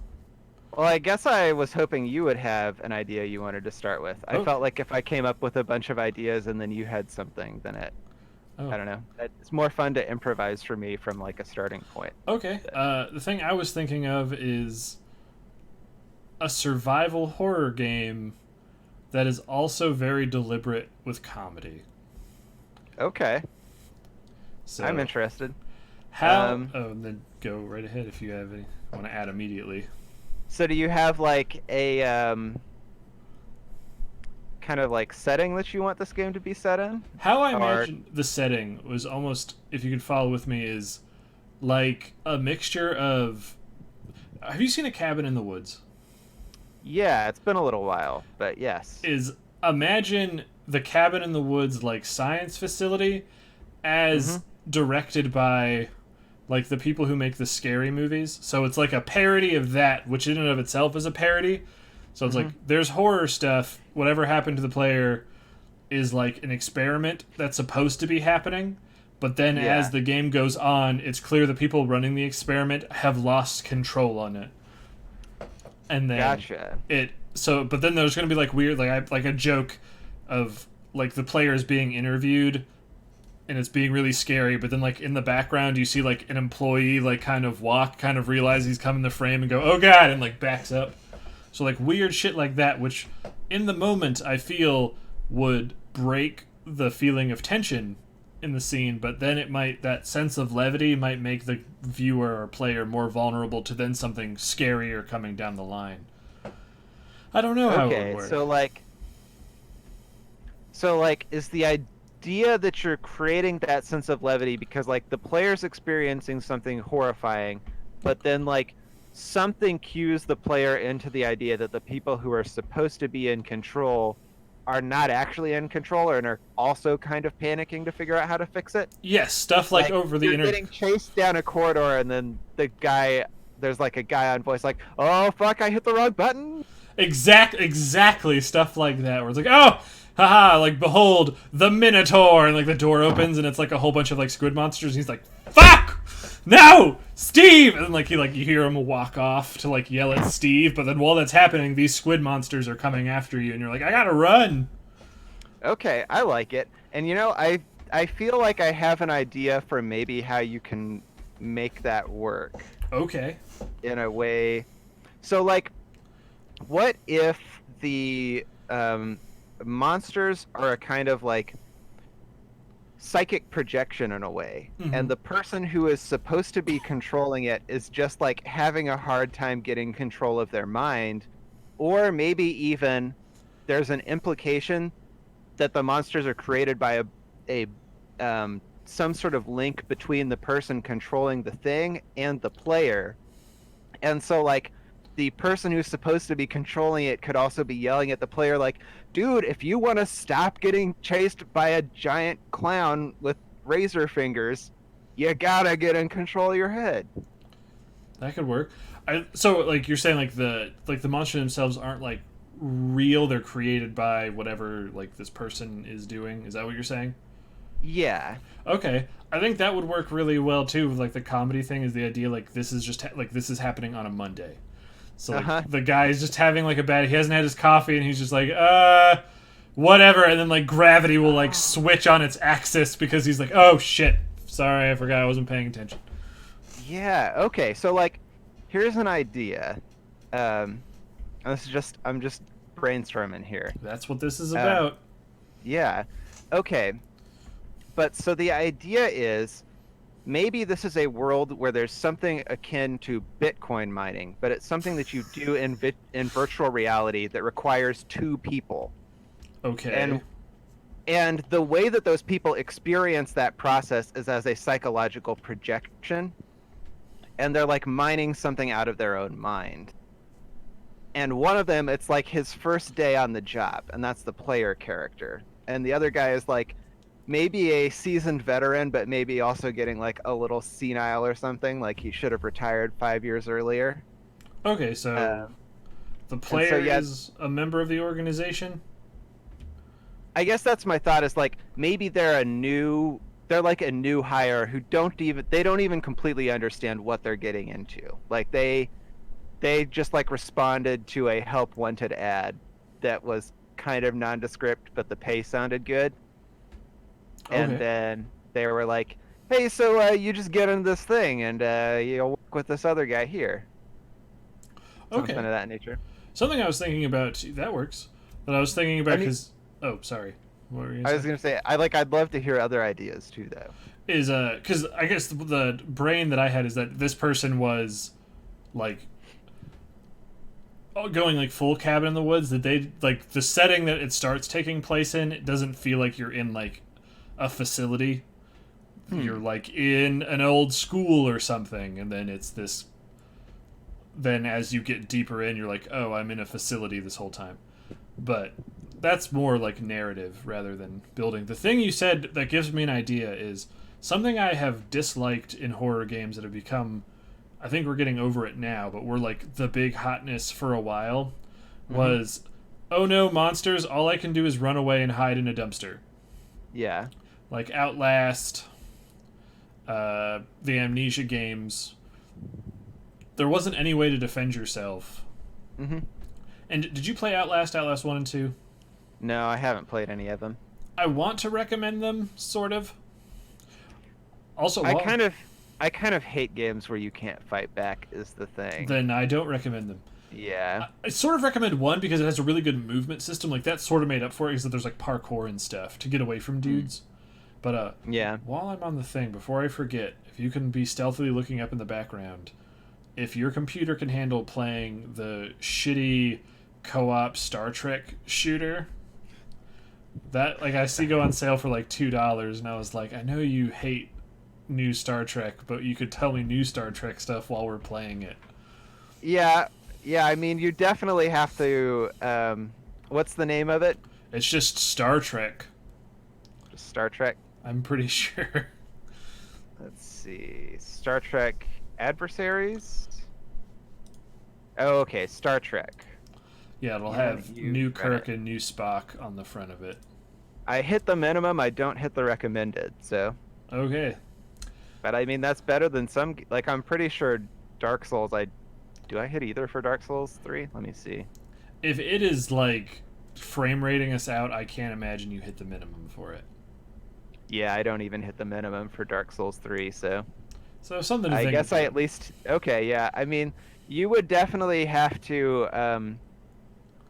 Well, I guess I was hoping you would have an idea you wanted to start with. I felt like if I came up with a bunch of ideas and then you had something, then it Oh, I don't know. It's more fun to improvise for me from like a starting point. okay. The thing I was thinking of is a survival horror game that is also very deliberate with comedy. Okay, I'm So interested. how? Um, Oh, then go right ahead if you have any. Want to add immediately. so do you have like a kind of like setting that you want this game to be set in? How I Or imagine the setting was almost, if you could follow with me, is like a mixture of. Have you seen A Cabin in the Woods? yeah, it's been a little while, but yes. Is imagine the Cabin in the Woods like science facility as Mhm. directed by like the people who make the scary movies. So it's like a parody of that, which in and of itself is a parody. So it's like Mhm. there's horror stuff. Whatever happened to the player is like an experiment that's supposed to be happening. But then as Yeah. the game goes on, it's clear the people running the experiment have lost control on it. And then Gotcha. but then there's going to be like weird like a joke of like the players being interviewed and it's being really scary, but then like in the background you see like an employee like kind of realize he's come in the frame and go, oh god, and like backs up. So like weird shit like that, which in the moment I feel would break the feeling of tension in the scene, but then that sense of levity might make the viewer or player more vulnerable to then something scarier coming down the line. I don't know how it would Okay, work. so like is the idea that you're creating that sense of levity because like the player's experiencing something horrifying, but then like something cues the player into the idea that the people who are supposed to be in control are not actually in control and are also kind of panicking to figure out how to fix it? Yes, stuff like Like over the you're inner. getting chased down a corridor and then there's like a guy on voice like, "Oh fuck, I hit the wrong button." Exactly stuff like that, where it's like, oh, haha, like behold the Minotaur, and like the door opens and it's like a whole bunch of like squid monsters, and he's like, fuck, no, Steve, and then like you hear him walk off to like yell at Steve, but then while that's happening, these squid monsters are coming after you, and you're like, I gotta run. Okay, I like it. And I feel like I have an idea for maybe how you can make that work Okay. in a way. So like what if the monsters are a kind of like psychic projection in a way, Mm-hmm. and the person who is supposed to be controlling it is just like having a hard time getting control of their mind, or maybe even there's an implication that the monsters are created by a some sort of link between the person controlling the thing and the player. And so like the person who's supposed to be controlling it could also be yelling at the player like, dude, if you want to stop getting chased by a giant clown with razor fingers, you gotta get in control of your head. That could work. So like you're saying like the monsters themselves aren't like real, they're created by whatever like this person is doing. Is that what you're saying? Yeah. Okay, I think that would work really well too. With like the comedy thing, is the idea like this is happening on a Monday. So like Uh-huh. the guy is just having like a bad. He hasn't had his coffee, and he's just like whatever. And then like gravity will like switch on its axis because he's like, oh shit, sorry, I forgot, I wasn't paying attention. Yeah. Okay. So like here's an idea. This is just I'm just brainstorming here. That's what this is Um, about. yeah. Okay. But so the idea is maybe this is a world where there's something akin to Bitcoin mining, but it's something that you do in virtual reality that requires two people. Okay. And and the way that those people experience that process is as a psychological projection, and they're like mining something out of their own mind. And one of them, it's like his first day on the job, and that's the player character. And the other guy is like maybe a seasoned veteran, but maybe also getting like a little senile or something. Like he should have retired 5 years earlier. Okay, so Um, the and so player yeah, is a member of the organization. I guess that's my thought. Is like maybe they're like a new hire who they don't even completely understand what they're getting into. Like they just like responded to a help wanted ad that was kind of nondescript, but the pay sounded good. And Okay. then they were like, "Hey, so you just get in this thing and you'll work with this other guy here." Something Okay. of that nature. Something I was thinking about that works. That I was thinking I about mean, because sorry, what were you I gonna was say? gonna say I'd love to hear other ideas too, though. Is because I guess the brain that I had is that this person was like going like full cabin in the woods, that they like the setting that it starts taking place in, it doesn't feel like you're in like a facility. You're Hmm. like in an old school or something, and then it's this, then as you get deeper in you're like, oh, I'm in a facility this whole time. But that's more like narrative rather than building. The thing you said that gives me an idea is something I have disliked in horror games that have become, I think we're getting over it now, but were like the big hotness for a while, Mm-hmm. was, oh no, monsters, all I can do is run away and hide in a dumpster. Yeah. Like Outlast, the Amnesia games. There wasn't any way to defend yourself. Mm-hmm. And did you play Outlast, Outlast 1 and 2? No, I haven't played any of them. I want to recommend them, sort of. Also, I well, kind of I kind of hate games where you can't fight back is the thing. then I don't recommend them. Yeah. I sort of recommend one because it has a really good movement system. Like, that's sort of made up for it, is that there's like parkour and stuff to get away from Hmm. dudes. But Yeah. while I'm on the thing, before I forget, if you can be stealthily looking up in the background, if your computer can handle playing the shitty co-op Star Trek shooter, that, like, I see go on sale for like $2, and I was like, I know you hate new Star Trek, but you could tell me new Star Trek stuff while we're playing it. Yeah. Yeah, I mean, you definitely have to what's the name of it? It's just Star Trek. Just Star Trek. I'm pretty sure. Let's see. Star Trek Adversaries? Oh, okay. Star Trek. Yeah, it'll Yeah, have you new read Kirk it. and new Spock on the front of it. I hit the minimum, I don't hit the recommended, so. Okay. But I mean, that's better than some. Like, I'm pretty sure Dark Souls, Do I hit either for Dark Souls 3? Let me see. If it is like frame rating us out, I can't imagine you hit the minimum for it. Yeah, I don't even hit the minimum for Dark Souls 3, so. So something to I think guess I about. at least. Okay, yeah. I mean, you would definitely have to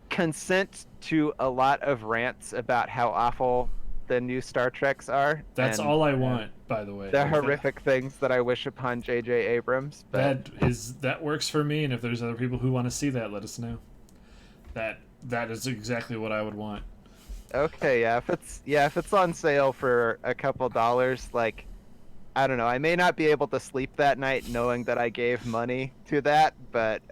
consent to a lot of rants about how awful the new Star Treks are That's and all I want, by the way. the Like horrific things that I wish upon J.J. Abrams. But that works for me, and if there's other people who want to see that, let us know. That is exactly what I would want. okay, if it's on sale for a couple dollars, like I don't know, I may not be able to sleep that night knowing that I gave money to that, but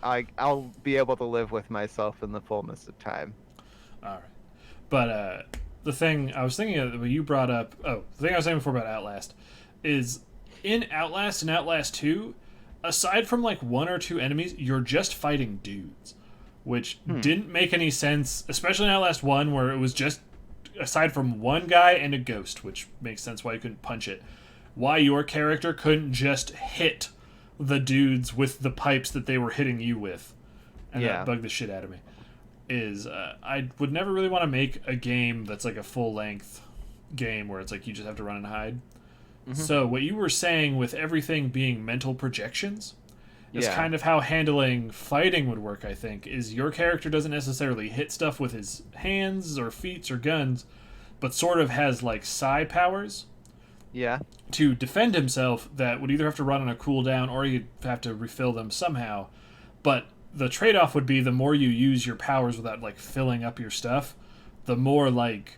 I'll be able to live with myself in the fullness of time. All right. But the thing I was thinking of, when you brought up, the thing I was saying before about Outlast is, in Outlast and Outlast 2, aside from like one or two enemies, you're just fighting dudes, which Hmm. didn't make any sense, especially in Outlast 1, where it was just, aside from one guy and a ghost, which makes sense why you couldn't punch it, why your character couldn't just hit the dudes with the pipes that they were hitting you with. And that Yeah. bugged the shit out of me. Is I would never really want to make a game that's like a full length game where it's like you just have to run and hide. Hmm. So what you were saying with everything being mental projections is Yeah. kind of how handling fighting would work, I think. Is your character doesn't necessarily hit stuff with his hands or feet or guns, but sort of has like psi powers Yeah. to defend himself that would either have to run on a cooldown or you'd have to refill them somehow. But the trade-off would be, the more you use your powers without like filling up your stuff, the more like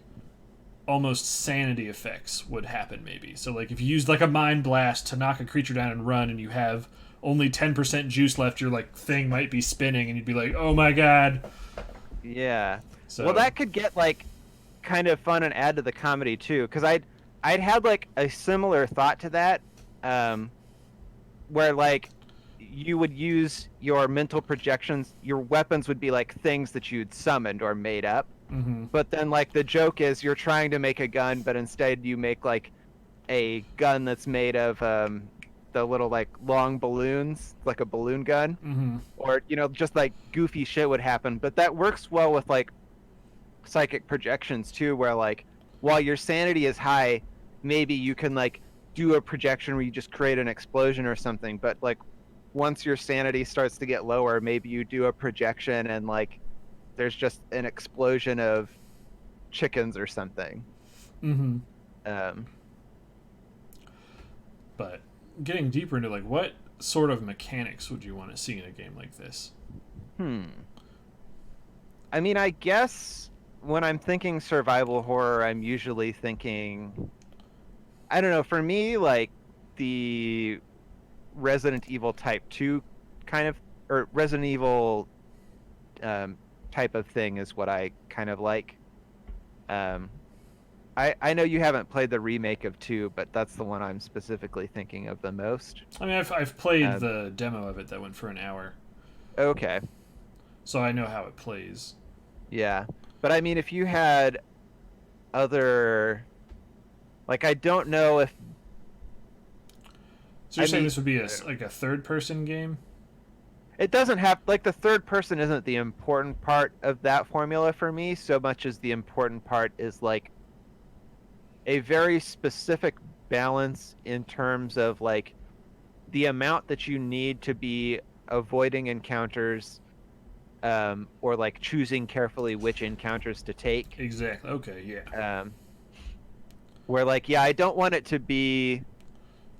almost sanity effects would happen, maybe. So like if you used like a mind blast to knock a creature down and run, and you have only 10% juice left, your like thing might be spinning and you'd be like, oh my god. Yeah. So Well, that could get like kind of fun and add to the comedy too, because I'd had like a similar thought to that, um, where like you would use your mental projections. Your weapons would be like things that you'd summoned or made up. mm-hmm. But then like the joke is you're trying to make a gun, but instead you make like a gun that's made of the little like long balloons, like a balloon gun, Mm-hmm. or just like goofy shit would happen. But that works well with like psychic projections too, where like while your sanity is high, maybe you can like do a projection where you just create an explosion or something. But like once your sanity starts to get lower, maybe you do a projection and like there's just an explosion of chickens or something. Mm-hmm. Um, But getting deeper into like what sort of mechanics would you want to see in a game like this? hmm. I mean, I guess when I'm thinking survival horror, I'm usually thinking, I don't know, for me, like the Resident Evil Type 2 kind of, or Resident Evil um, type of thing is what I kind of like. Um, I know you haven't played the remake of 2, but that's the one I'm specifically thinking of the most. I mean, I've played Um, the demo of it that went for an hour, okay, so I know how it plays. yeah. But I mean, if you had other, like, I don't know if, So you're I saying mean, this would be like a third person game? it doesn't have, like, the third person isn't the important part of that formula for me, so much as the important part is, like, a very specific balance in terms of, like, the amount that you need to be avoiding encounters or like choosing carefully which encounters to take. Exactly. Okay. Yeah. Um, where like, yeah, I don't want it to be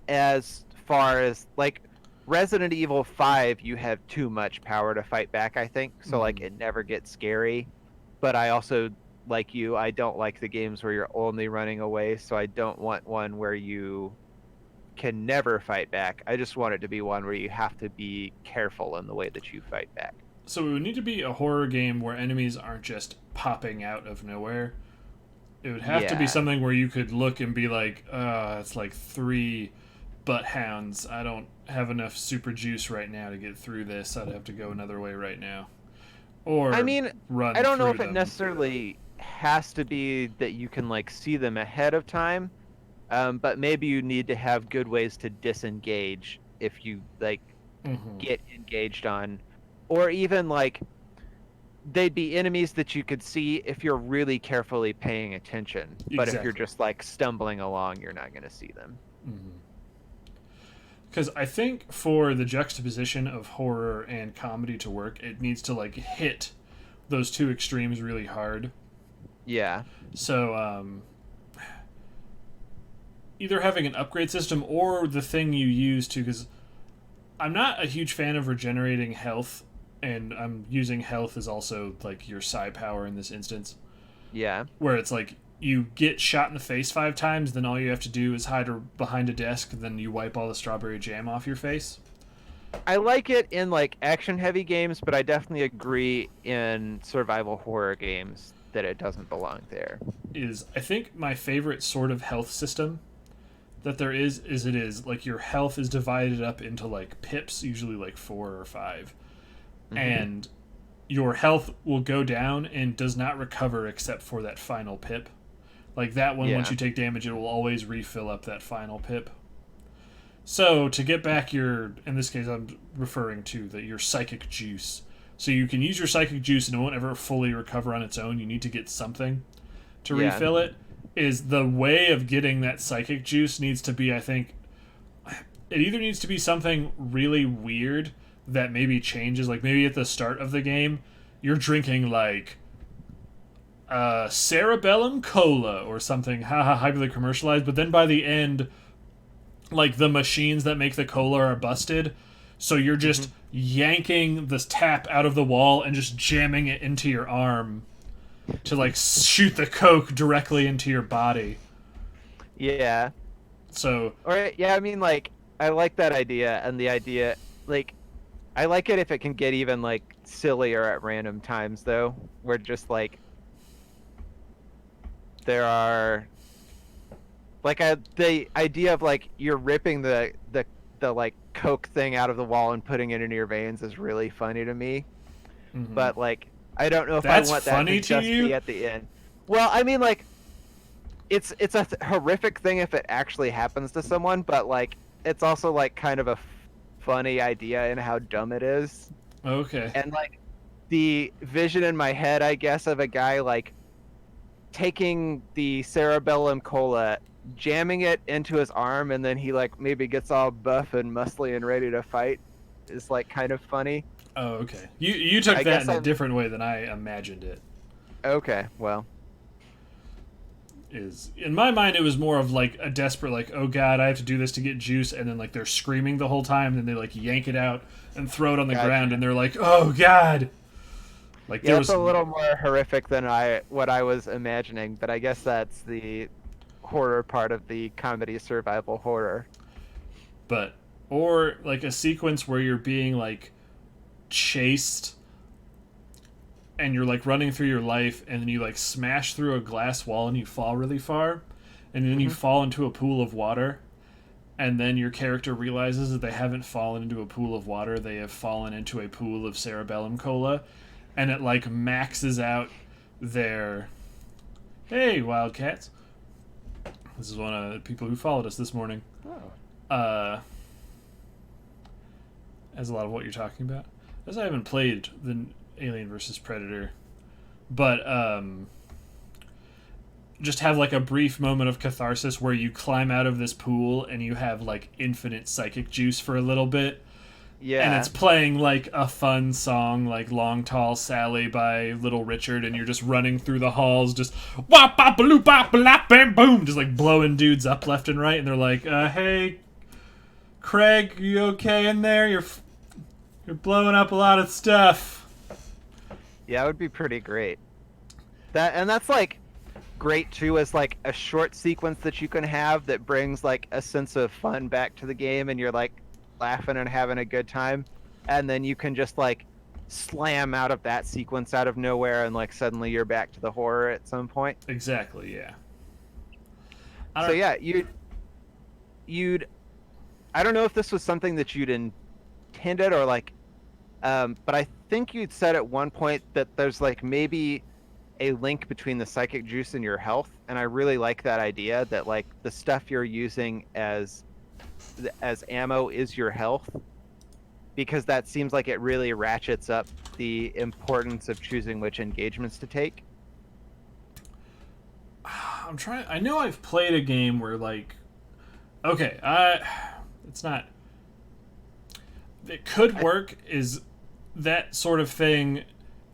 as far as like Resident Evil 5, you have too much power to fight back, I think. So like Mm-hmm. it never gets scary. But I also, like you, I don't like the games where you're only running away, so I don't want one where you can never fight back. I just want it to be one where you have to be careful in the way that you fight back. So it would need to be a horror game where enemies aren't just popping out of nowhere. It would have to be Yeah. something where you could look and be like, it's like 3 butt hounds. I don't have enough super juice right now to get through this. I'd have to go another way right now. I Or mean, I run don't know through if it them. necessarily has to be that you can like see them ahead of time, but maybe you need to have good ways to disengage if you like Mm-hmm. get engaged on, or even like they'd be enemies that you could see if you're really carefully paying attention. But if you're Exactly. just like stumbling along, you're not going to see them. Mm-hmm. Because I think for the juxtaposition of horror and comedy to work, it needs to like hit those two extremes really hard. Yeah. So either having an upgrade system or the thing you use to, because I'm not a huge fan of regenerating health, and I'm using health as also like your psi power in this instance, Yeah. where it's like you get shot in the face 5 times, then all you have to do is hide behind a desk, then you wipe all the strawberry jam off your face. I like it in like action heavy games, but I definitely agree in survival horror games that it doesn't belong there. Is I think my favorite sort of health system that there is it is like your health is divided up into like pips, usually like 4 or 5, Hmm. and your health will go down and does not recover except for that final pip. Like that one, once Yeah. you take damage, it will always refill up that final pip. So to get back your, in this case, I'm referring to your psychic juice. So you can use your psychic juice and it won't ever fully recover on its own. You need to get something to Yeah. refill it. Is the way of getting that psychic juice needs to be, I think, it either needs to be something really weird that maybe changes, like maybe at the start of the game, you're drinking like cerebellum cola or something, haha, hyperly commercialized, but then by the end, like the machines that make the cola are busted, so you're just Hmm. yanking this tap out of the wall and just jamming it into your arm to like shoot the coke directly into your body. Yeah. So Or yeah, I mean like I like that idea and the idea like I like it if it can get even like sillier at random times though, where just like there are like the idea of like you're ripping the like coke thing out of the wall and putting it into your veins is really funny to me. mhm. But like I don't know if I That's want that to funny to just you? be at the end. Well, I mean like it's a horrific thing if it actually happens to someone, but like it's also like kind of a funny idea in how dumb it is. Okay. And like the vision in my head, I guess, of a guy like taking the cerebellum cola, jamming it into his arm, and then he like maybe gets all buff and muscly and ready to fight is like kind of funny. Oh, okay. You took I that guess in a I'm different way than I imagined it. okay. Well, Is in my mind it was more of like a desperate like, oh god, I have to do this to get juice, and then like they're screaming the whole time, and then they like yank it out and throw it on the ground, gotcha. and they're like, oh god. Like Yeah, there that's was a little more horrific than what I was imagining, but I guess that's the horror part of the comedy survival horror. but or like a sequence where you're being like chased and you're like running through your life and then you like smash through a glass wall and you fall really far and then you Hmm. fall into a pool of water and then your character realizes that they haven't fallen into a pool of water, they have fallen into a pool of cerebellum cola, and it like maxes out their hey wildcats, this is one of the people who followed us this morning, Oh. uh as a lot of what you're talking about, as I haven't played the Alien versus Predator, but just have like a brief moment of catharsis where you climb out of this pool and you have like infinite psychic juice for a little bit, and it's Yeah. playing like a fun song like Long Tall Sally by Little Richard, and you're just running through the halls just wop bop baloo bop balap bam boom, just like blowing dudes up left and right, and they're like, hey Craig, you okay in there? You're blowing up a lot of stuff. Yeah, it would be pretty great. That's like great too as like a short sequence that you can have that brings like a sense of fun back to the game and you're like laughing and having a good time. And then you can just like slam out of that sequence out of nowhere and like suddenly you're back to the horror at some point. Exactly, yeah. I So don't. yeah, you'd I don't know if this was something that you'd intended or like but I think you'd said at one point that there's like maybe a link between the psychic juice and your health, and I really like that idea that like the stuff you're using as ammo is your health, because that seems like it really ratchets up the importance of choosing which engagements to take. I'm trying. I know I've played a game where like, okay, I. It's not. It could I, work. Is that sort of thing?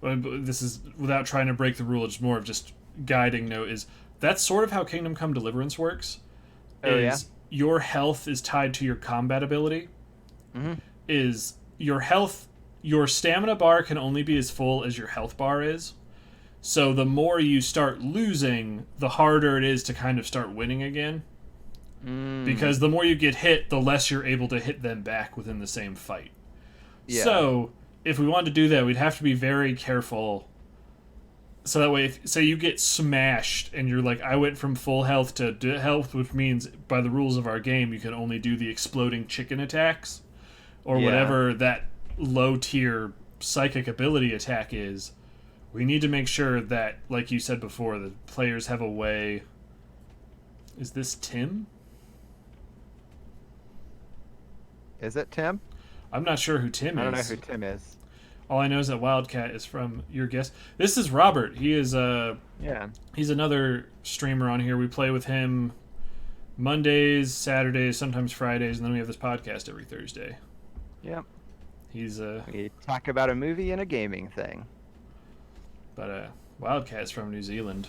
This is without trying to break the rule. It's more of just guiding note. Is that's sort of how Kingdom Come Deliverance works? oh yeah. Is your health is tied to your combat ability? Hmm. Is your health, your stamina bar can only be as full as your health bar is. So the more you start losing, the harder it is to kind of start winning again. Mm, Because the more you get hit, the less you're able to hit them back within the same fight. yeah. So if we wanted to do that, we'd have to be very careful. So that way, if say you get smashed and you're like, I went from full health to health, which means by the rules of our game, you can only do the exploding chicken attacks or Yeah. whatever that low tier psychic ability attack is. We need to make sure that, like you said before, the players have a way. Is this Tim? Is it Tim? I'm not sure who Tim I don't know who is. Tim is. All I know is that Wildcat is from your guess. This is Robert. He is Yeah. he's another streamer on here. We play with him Mondays, Saturdays, sometimes Fridays, and then we have this podcast every Thursday. Yep. He's We talk about a movie and a gaming thing. but Wildcat's from New Zealand,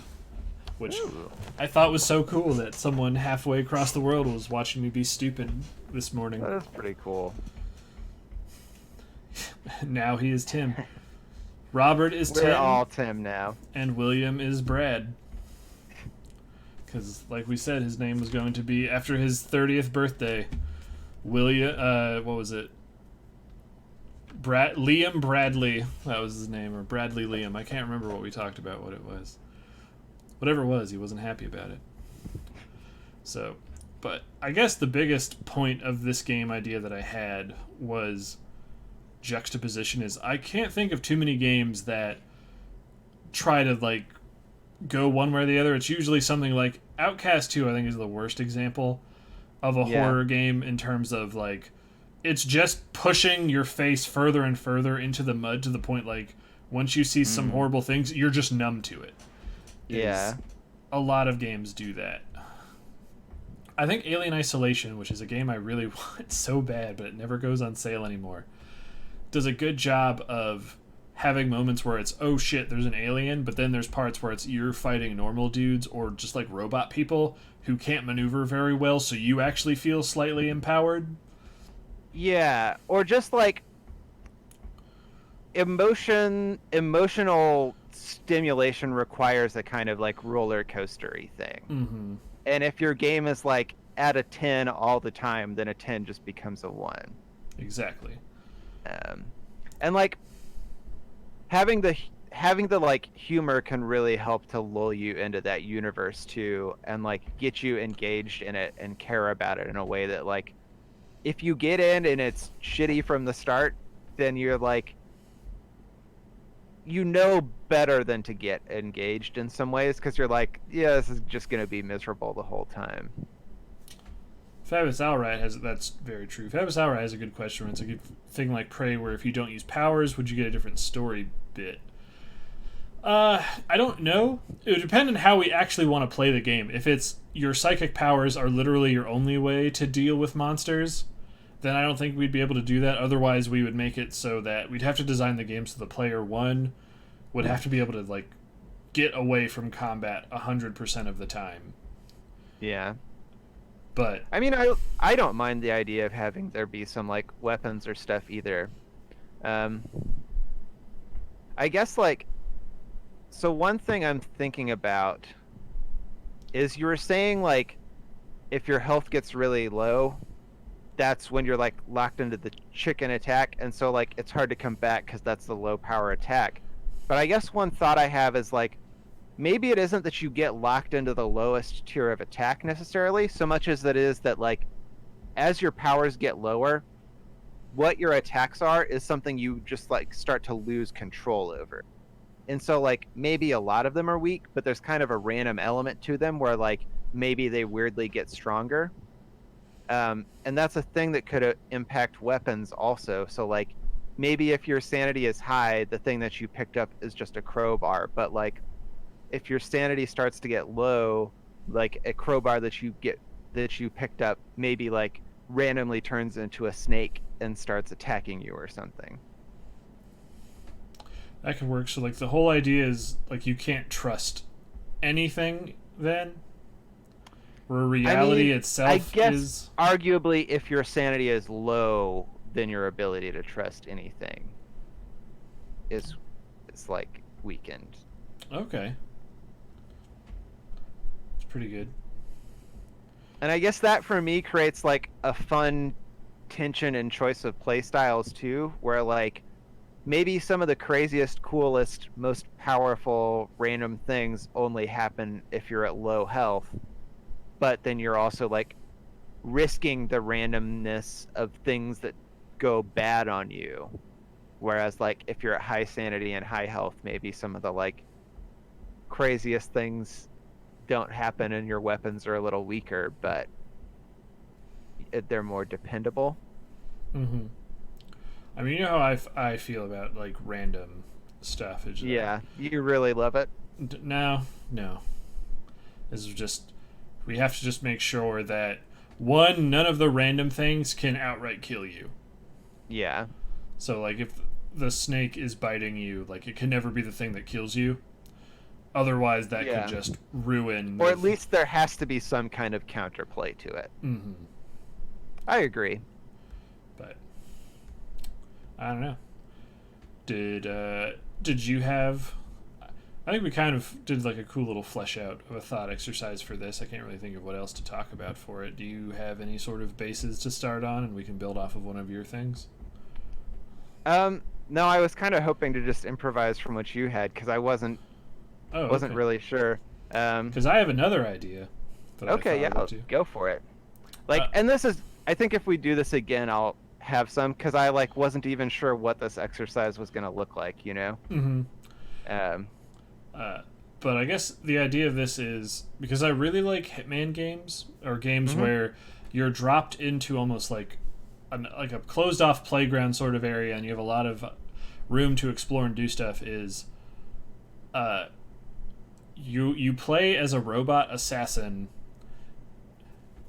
which Ooh. I thought was so cool that someone halfway across the world was watching me be stupid this morning. That is pretty cool. Now he is Tim. Robert is We're Tim, all Tim now. and William is Brad. Because, like we said, his name was going to be after his 30th birthday. William, what was it? Liam Bradley. That was his name, or Bradley Liam. I can't remember what we talked about. What it was. Whatever it was, he wasn't happy about it. So, but I guess the biggest point of this game idea that I had was juxtaposition. Is I can't think of too many games that try to like go one way or the other. It's usually something like Outcast 2, I think, is the worst example of a Yeah. horror game in terms of like it's just pushing your face further and further into the mud to the point like once you see some Mm. horrible things, you're just numb to it. Yeah. a lot of games do that. I think Alien Isolation, which is a game I really want so bad, but it never goes on sale anymore, does a good job of having moments where it's, oh shit, there's an alien, but then there's parts where it's you're fighting normal dudes or just like robot people who can't maneuver very well, so you actually feel slightly empowered. Yeah, or just like emotional stimulation requires a kind of like roller coastery thing. Mm-hmm. And if your game is like at a 10 all the time, then a 10 just becomes a 1. Exactly. Um, and like having the like humor can really help to lull you into that universe too, and like get you engaged in it and care about it in a way that like if you get in and it's shitty from the start, then you're like you know better than to get engaged in some ways because you're like, yeah, this is just going to be miserable the whole time. Fabulous Outright has that's very true. Fabulous Outright has a good question. It's a good thing like Prey, where if you don't use powers, would you get a different story bit? I don't know. It would depend on how we actually want to play the game. If it's your psychic powers are literally your only way to deal with monsters, then I don't think we'd be able to do that. Otherwise, we would make it so that we'd have to design the game so the player one would have to be able to like get away from combat 100% of the time. Yeah. But I mean, I don't mind the idea of having there be some like weapons or stuff either. Um, I guess like so one thing I'm thinking about is you were saying like if your health gets really low, that's when you're like locked into the chicken attack, and so like it's hard to come back because that's the low power attack. But I guess one thought I have is like maybe it isn't that you get locked into the lowest tier of attack necessarily, so much as that is that like as your powers get lower, what your attacks are is something you just like start to lose control over. And so like maybe a lot of them are weak, but there's kind of a random element to them where like maybe they weirdly get stronger. And that's a thing that could impact weapons also. So like maybe if your sanity is high, the thing that you picked up is just a crowbar, but like if your sanity starts to get low, like a crowbar that you picked up maybe like randomly turns into a snake and starts attacking you or something. that could work. So like the whole idea is like you can't trust anything then? Where reality itself I guess is arguably if your sanity is low, then your ability to trust anything is like weakened. okay. It's pretty good. And I guess that for me creates like a fun tension and choice of play styles too, where like maybe some of the craziest, coolest, most powerful random things only happen if you're at low health, but then you're also like risking the randomness of things that go bad on you. Whereas like if you're at high sanity and high health, maybe some of the like craziest things don't happen and your weapons are a little weaker, but they're more dependable. Mm-hmm. I mean, you know how I feel about like random stuff. Is Yeah, you really love it. no, no. This is just we have to just make sure that one, none of the random things can outright kill you. Yeah. So like if the snake is biting you, like it can never be the thing that kills you. Otherwise, that Yeah. could just ruin. Or at least there has to be some kind of counterplay to it. Mm-hmm. I agree. But I don't know. Did you have? I think we kind of did like a cool little flesh out of a thought exercise for this. I can't really think of what else to talk about for it. Do you have any sort of bases to start on, and we can build off of one of your things? No, I was kind of hoping to just improvise from what you had because I wasn't Okay. really sure. Because I have another idea. That Okay, I yeah, thought I'd do. go for it. Like, Uh, and this is, I think if we do this again, I'll have some because I like wasn't even sure what this exercise was gonna look like, you know. mm-hmm. Um, Uh, but I guess the idea of this is because I really like Hitman games or games Mhm. where you're dropped into almost like a closed off playground sort of area and you have a lot of room to explore and do stuff. Is uh, you play as a robot assassin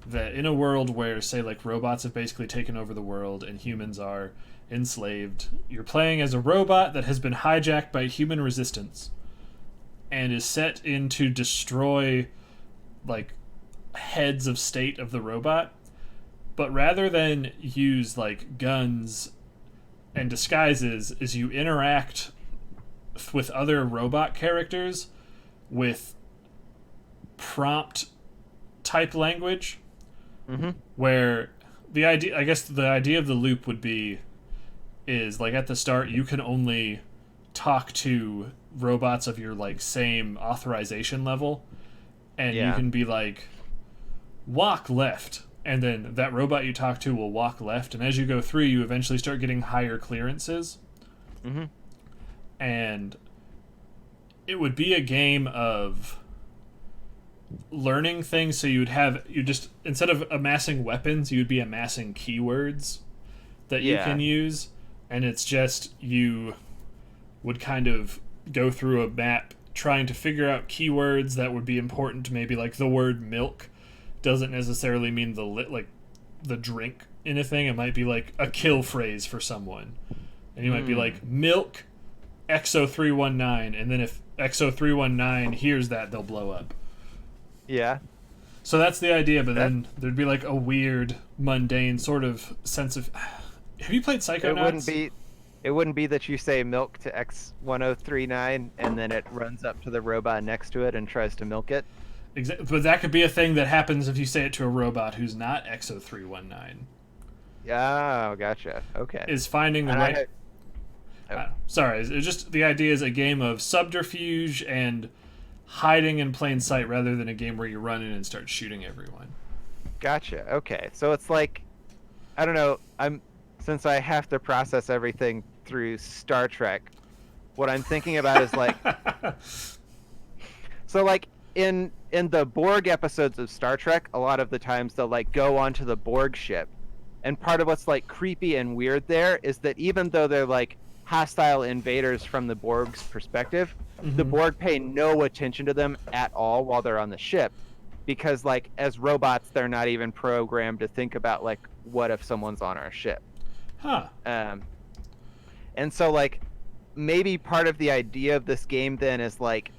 that in a world where, say, like, robots have basically taken over the world and humans are enslaved. You're playing as a robot that has been hijacked by human resistance and is set in to destroy, like, heads of state of the robot. But rather than use, like, guns and disguises, is you interact with other robot characters with prompt type language, where the idea, I guess the idea of the loop would be, is like at the start you can only talk to robots of your like same authorization level, and you can be like, walk left, and then that robot you talk to will walk left, and as you go through you eventually start getting higher clearances. And it would be a game of learning things, so you just, instead of amassing weapons, you would be amassing keywords that you can use, and it's just, you would kind of go through a map trying to figure out keywords that would be important to, maybe like the word milk doesn't necessarily mean the drink in a thing. It might be like a kill phrase for someone, and you might be like, milk XO319, and then if XO319 hears that, they'll blow up. Yeah. So that's the idea, but then there'd be like a weird, mundane sort of sense of... Have you played Psychonauts? It wouldn't be that you say milk to X1039 and then it runs up to the robot next to it and tries to milk it. But that could be a thing that happens if you say it to a robot who's not XO319. Oh, gotcha. Okay. Is finding the right... sorry, it's just the idea is a game of subterfuge and hiding in plain sight rather than a game where you run in and start shooting everyone. Gotcha. Okay. So it's like, I don't know, since I have to process everything through Star Trek, what I'm thinking about is like, so like in the Borg episodes of Star Trek, a lot of the times they'll like go onto the Borg ship, and part of what's like creepy and weird there is that even though they're like hostile invaders from the Borg's perspective, the Borg pay no attention to them at all while they're on the ship, because like as robots they're not even programmed to think about like, what if someone's on our ship. And so like maybe part of the idea of this game then is like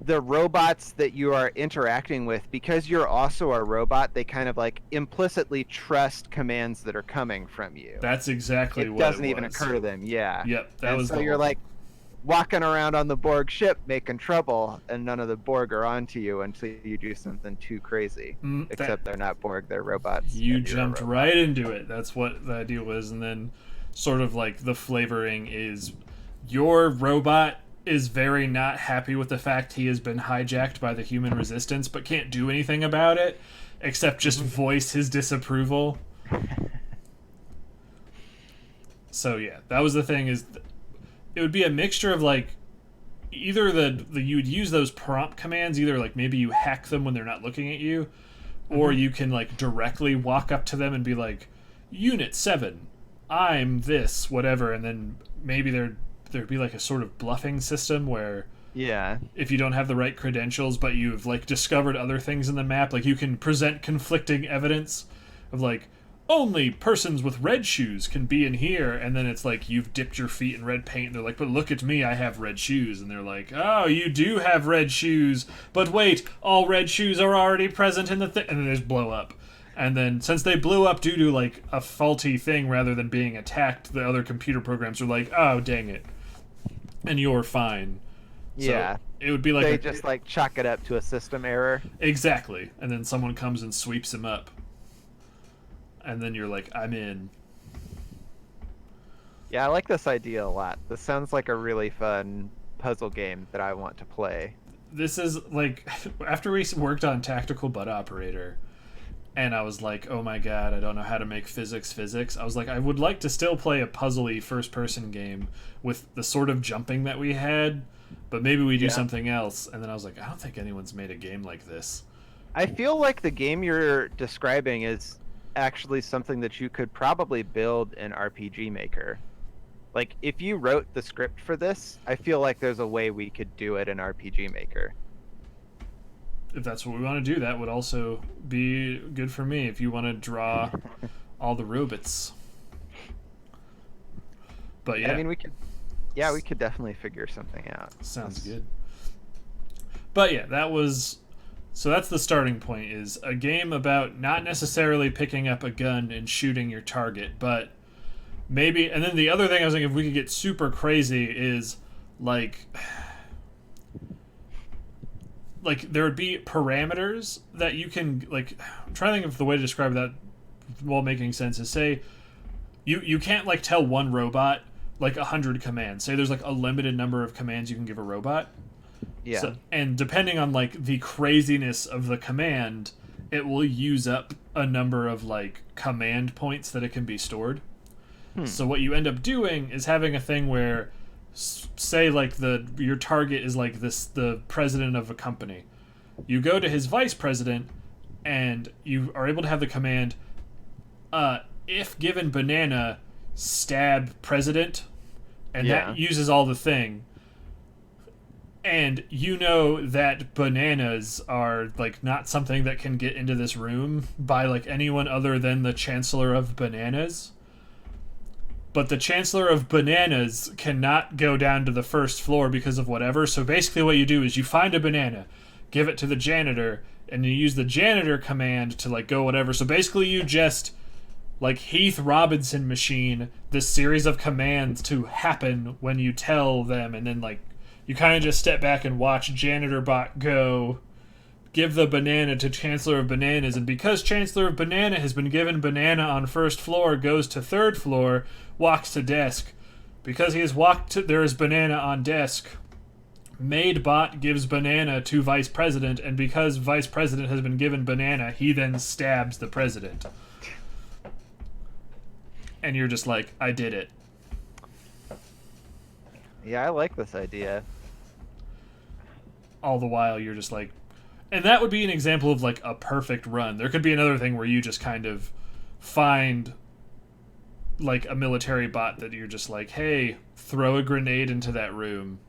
the robots that you are interacting with, because you're also a robot, they kind of like implicitly trust commands that are coming from you. That's exactly what it doesn't even occur to them. Yeah. Yep. So you're like walking around on the Borg ship making trouble, and none of the Borg are onto you until you do something too crazy. Except they're not Borg, they're robots. You jumped right into it. That's what the idea was. And then sort of like the flavoring is your robot is very not happy with the fact he has been hijacked by the human resistance, but can't do anything about it except just voice his disapproval. So yeah, that was the thing, is it would be a mixture of like either you would use those prompt commands, either like maybe you hack them when they're not looking at you, or you can like directly walk up to them and be like, Unit 7, I'm this, whatever, and then maybe there'd be like a sort of bluffing system where if you don't have the right credentials but you've like discovered other things in the map, like you can present conflicting evidence of like, only persons with red shoes can be in here, and then it's like you've dipped your feet in red paint and they're like, but look at me, I have red shoes, and they're like, oh, you do have red shoes, but wait, all red shoes are already present in the thing, and then they just blow up. And then since they blew up due to like a faulty thing rather than being attacked, the other computer programs are like, oh, dang it, and you're fine. Yeah. So it would be like they just like chalk it up to a system error. Exactly. And then someone comes and sweeps him up. And then you're like, I'm in. Yeah, I like this idea a lot. This sounds like a really fun puzzle game that I want to play. This is like, after we worked on Tactical Butt Operator, and I was like, oh my god, I don't know how to make physics. I was like, I would like to still play a puzzly first-person game with the sort of jumping that we had, but maybe we do something else. And then I was like, I don't think anyone's made a game like this. I feel like the game you're describing is actually something that you could probably build in RPG Maker. Like, if you wrote the script for this, I feel like there's a way we could do it in RPG Maker. If that's what we want to do, that would also be good for me. If you want to draw all the robots. But yeah, I mean, we could definitely figure something out. sounds good. But yeah, that's the starting point, is a game about not necessarily picking up a gun and shooting your target, but maybe. And then the other thing I was thinking, if we could get super crazy, is like there would be parameters that you can, like, I'm trying to think of the way to describe that while making sense, is say you can't like tell one robot like 100 commands. Say there's like a limited number of commands you can give a robot. Yeah. So, and depending on like the craziness of the command, it will use up a number of like command points that it can be stored. So what you end up doing is having a thing where, say like your target is like the president of a company. You go to his vice president, and you are able to have the command, if given banana, stab president, and that uses all the thing. And you know that bananas are like not something that can get into this room by like anyone other than the Chancellor of Bananas. But the Chancellor of Bananas cannot go down to the first floor because of whatever. So basically what you do is you find a banana, give it to the janitor, and you use the janitor command to like go whatever. So basically you just like Heath Robinson machine this series of commands to happen when you tell them, and then like you kind of just step back and watch Janitor Bot go, give the banana to Chancellor of Bananas, and because Chancellor of Banana has been given banana on first floor, goes to third floor, walks to desk. Because he has walked to, there is banana on desk. Maid Bot gives banana to Vice President, and because Vice President has been given banana, he then stabs the President. And you're just like, I did it. Yeah, I like this idea. All the while you're just like, and that would be an example of like a perfect run. There could be another thing where you just kind of find like a military bot that you're just like, hey, throw a grenade into that room.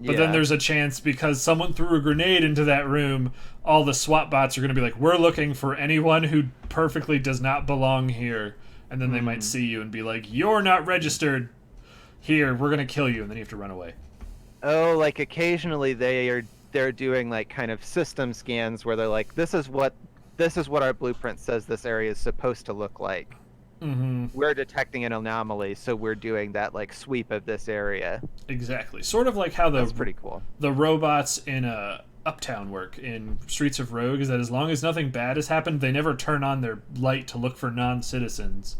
But then there's a chance, because someone threw a grenade into that room, all the SWAT bots are going to be like, we're looking for anyone who perfectly does not belong here. And then they might see you and be like, you're not registered here, we're going to kill you. And then you have to run away. Oh, like occasionally they're doing like kind of system scans where they're like, this is what our blueprint says this area is supposed to look like. Mm-hmm. We're detecting an anomaly, so we're doing that like sweep of this area. Exactly. Sort of like how that's pretty cool. The robots in Uptown work in Streets of Rogue, is that as long as nothing bad has happened, they never turn on their light to look for non-citizens.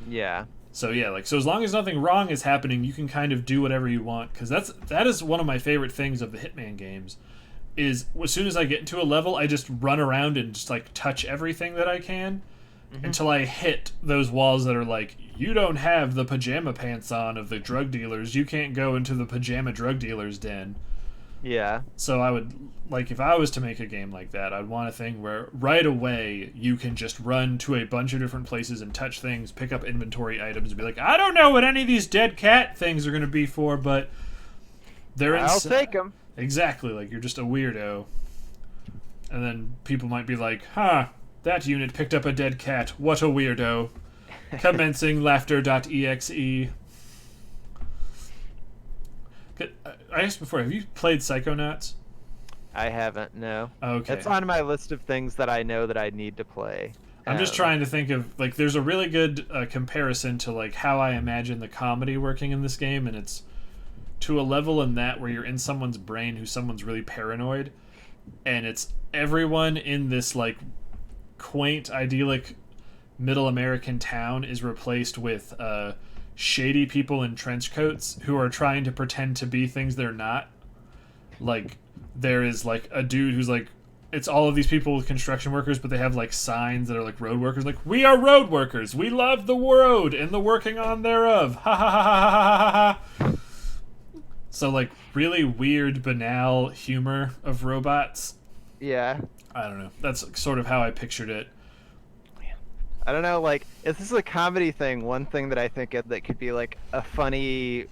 Yeah. So yeah, like, so as long as nothing wrong is happening, you can kind of do whatever you want, because that is one of my favorite things of the Hitman games, is as soon as I get into a level, I just run around and just like touch everything that I can until I hit those walls that are like, you don't have the pajama pants on of the drug dealers, you can't go into the pajama drug dealer's den. Yeah. So I would, like, if I was to make a game like that, I'd want a thing where right away you can just run to a bunch of different places and touch things, pick up inventory items, and be like, I don't know what any of these dead cat things are going to be for, but they're I'll take them. Exactly, like, you're just a weirdo. And then people might be like, huh, that unit picked up a dead cat, what a weirdo. Commencing laughter.exe. I asked before, have you played Psychonauts? I haven't, no. Okay. It's on my list of things that I know that I need to play. I'm just trying to think of, like, there's a really good comparison to, like, how I imagine the comedy working in this game, and it's to a level in that where you're in someone's brain who someone's really paranoid, and it's everyone in this, like, quaint, idyllic middle American town is replaced with shady people in trench coats who are trying to pretend to be things they're not. Like, there is like a dude who's like, it's all of these people with construction workers, but they have like signs that are like road workers, like, we are road workers, we love the road and the working on thereof, ha ha ha ha ha ha ha. So like really weird, banal humor of robots. Yeah. I don't know, that's sort of how I pictured it. I don't know, like if this is a comedy thing, one thing that I think of that could be like a funny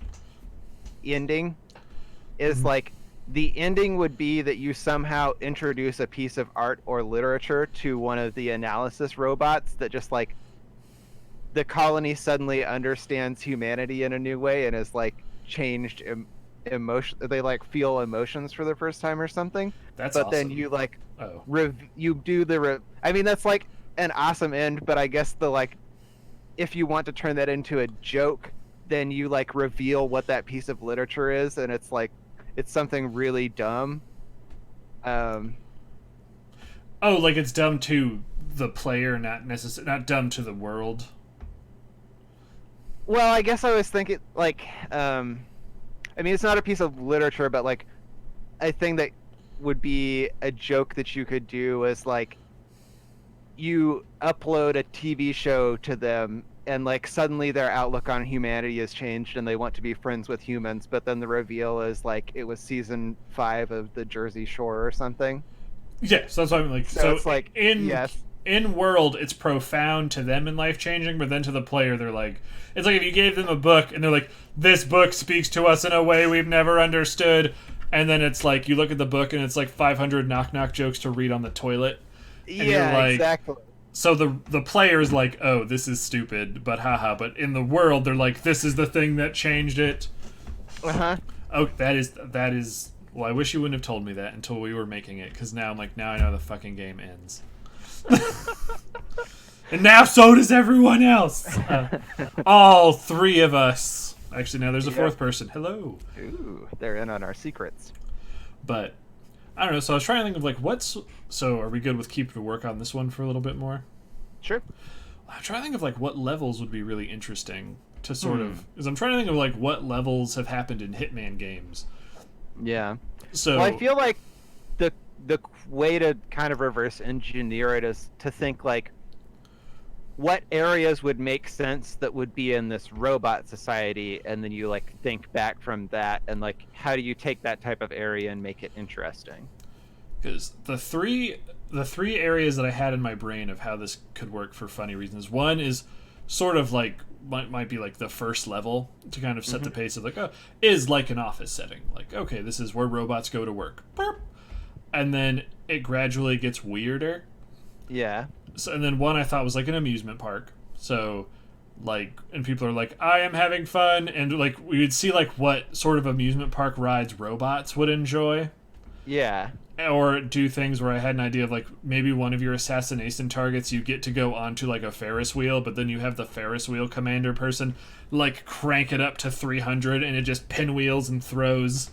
ending is Mhm. like the ending would be that you somehow introduce a piece of art or literature to one of the analysis robots that just like the colony suddenly understands humanity in a new way and is like changed emotion, they like feel emotions for the first time or something, That's but then awesome. you like Oh, you do I mean that's like an awesome end, but I guess the like if you want to turn that into a joke, then you like reveal what that piece of literature is, and it's like it's something really dumb. Um, oh, like it's dumb to the player, not dumb to the world. well, I guess I was thinking like, I mean, it's not a piece of literature, but like a thing that would be a joke that you could do is like you upload a TV show to them and like suddenly their outlook on humanity has changed and they want to be friends with humans, but then the reveal is like it was season 5 of the Jersey Shore or something. Yeah, so that's what I'm like. So So it's like, in yes, in world, it's profound to them and life changing, but then to the player, they're like, it's like if you gave them a book and they're like, this book speaks to us in a way we've never understood, and then it's like you look at the book and it's like 500 knock knock jokes to read on the toilet, and you're yeah, like, exactly. so the player's like, oh, this is stupid, but haha. But in the world, they're like, this is the thing that changed it. Uh-huh. Oh, that is. Well, I wish you wouldn't have told me that until we were making it, because now I'm like, now I know the fucking game ends. And now so does everyone else. All three of us. Actually, now there's a Yep. fourth person. Hello. Ooh, they're in on our secrets. But I don't know. So I was trying to think of like what's. So are we good with keep to work on this one for a little bit more? Sure. I'm trying to think of like what levels would be really interesting to sort Hmm. of. Because I'm trying to think of like what levels have happened in Hitman games. Yeah. Well, I So feel like the the way to kind of reverse engineer it is to think like what areas would make sense that would be in this robot society, and then you like think back from that and like how do you take that type of area and make it interesting. because the three areas that I had in my brain of how this could work for funny reasons. One is sort of like might be like the first level to kind of set the Hmm. pace of like, oh, is like an office setting. Like, okay, this is where robots go to work. Burp. And then it gradually gets weirder. Yeah. So, and then one I thought was like an amusement park. So like, and people are like, I am having fun, and like we would see like what sort of amusement park rides robots would enjoy, Yeah. or do things where I had an idea of like maybe one of your assassination targets you get to go onto like a Ferris wheel, but then you have the Ferris wheel commander person like crank it up to 300 and it just pinwheels and throws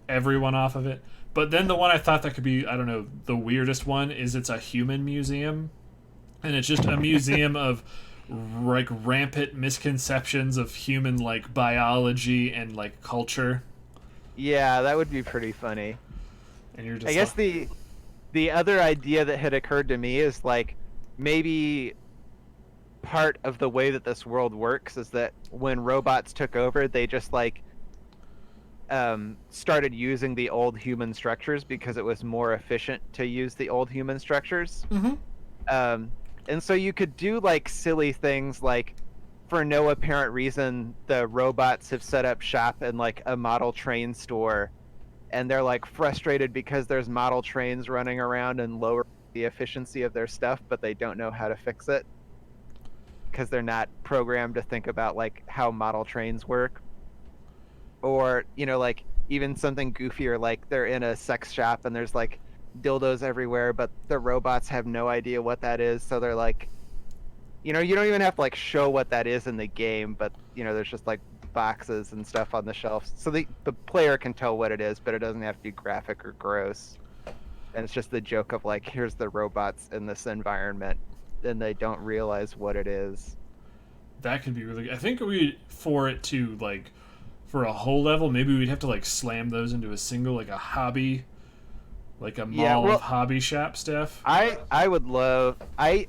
everyone off of it. But then the one I thought that could be, I don't know, the weirdest one is it's a human museum, and it's just a museum of like rampant misconceptions of human like biology and like culture, Yeah, that would be pretty funny. and you're I just like, guess the other idea that had occurred to me is like maybe part of the way that this world works is that when robots took over, they just like started using the old human structures because it was more efficient to use the old human structures. mm-hmm. Um, and so you could do like silly things like for no apparent reason, the robots have set up shop in like a model train store and they're like frustrated because there's model trains running around and lower the efficiency of their stuff, but they don't know how to fix it because they're not programmed to think about like how model trains work. Or, you know, like even something goofier like they're in a sex shop and there's like dildos everywhere, but the robots have no idea what that is, so they're like, you know, you don't even have to like show what that is in the game, but you know, there's just like boxes and stuff on the shelves, so the player can tell what it is, but it doesn't have to be graphic or gross. And it's just the joke of like, here's the robots in this environment, and they don't realize what it is. That could be really good. I think we for it to like for a whole level, maybe we'd have to like slam those into a single like a hobby, like a Yeah, mall of well, hobby shop stuff. I would love I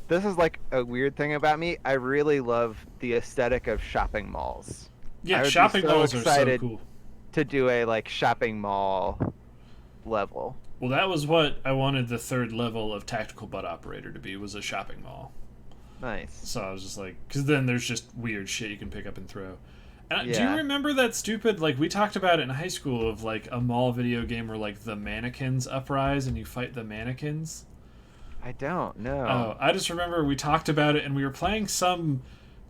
this is like a weird thing about me. I really love the aesthetic of shopping malls. Yeah, I would be shopping so malls are so excited cool. to do a like shopping mall level. Well, that was what I wanted the third level of Tactical Butt Operator to be, was a shopping mall. Nice. So I was just like, because then there's just weird shit you can pick up and throw. And do you Yeah. remember that stupid, like, we talked about it in high school, of like a mall video game where like the mannequins uprise and you fight the mannequins? I don't know. Oh, I just remember we talked about it and we were playing some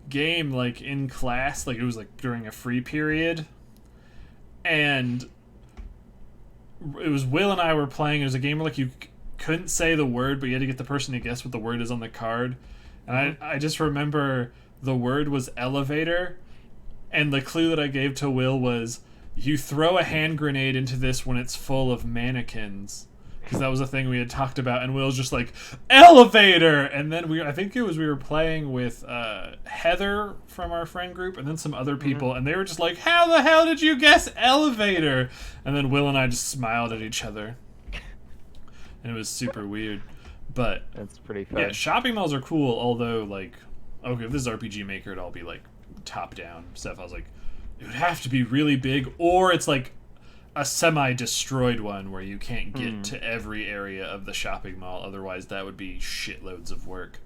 game like in class, like it was like during a free period, and it was Will and I were playing. It was a game where like you couldn't say the word, but you had to get the person to guess what the word is on the card. And I just remember the word was elevator, and the clue that I gave to Will was you throw a hand grenade into this when it's full of mannequins. Because that was a thing we had talked about, and Will's just like, elevator! And then I think it was we were playing with Heather from our friend group, and then some other people, and they were just like, how the hell did you guess elevator? And then Will and I just smiled at each other. And it was super weird. But, That's pretty fun. yeah, shopping malls are cool, although, like, okay, if this is RPG Maker, it'd all be, like, top-down stuff. I was like, it would have to be really big, or it's, like, a semi-destroyed one where you can't get to every area of the shopping mall. Otherwise, that would be shitloads of work.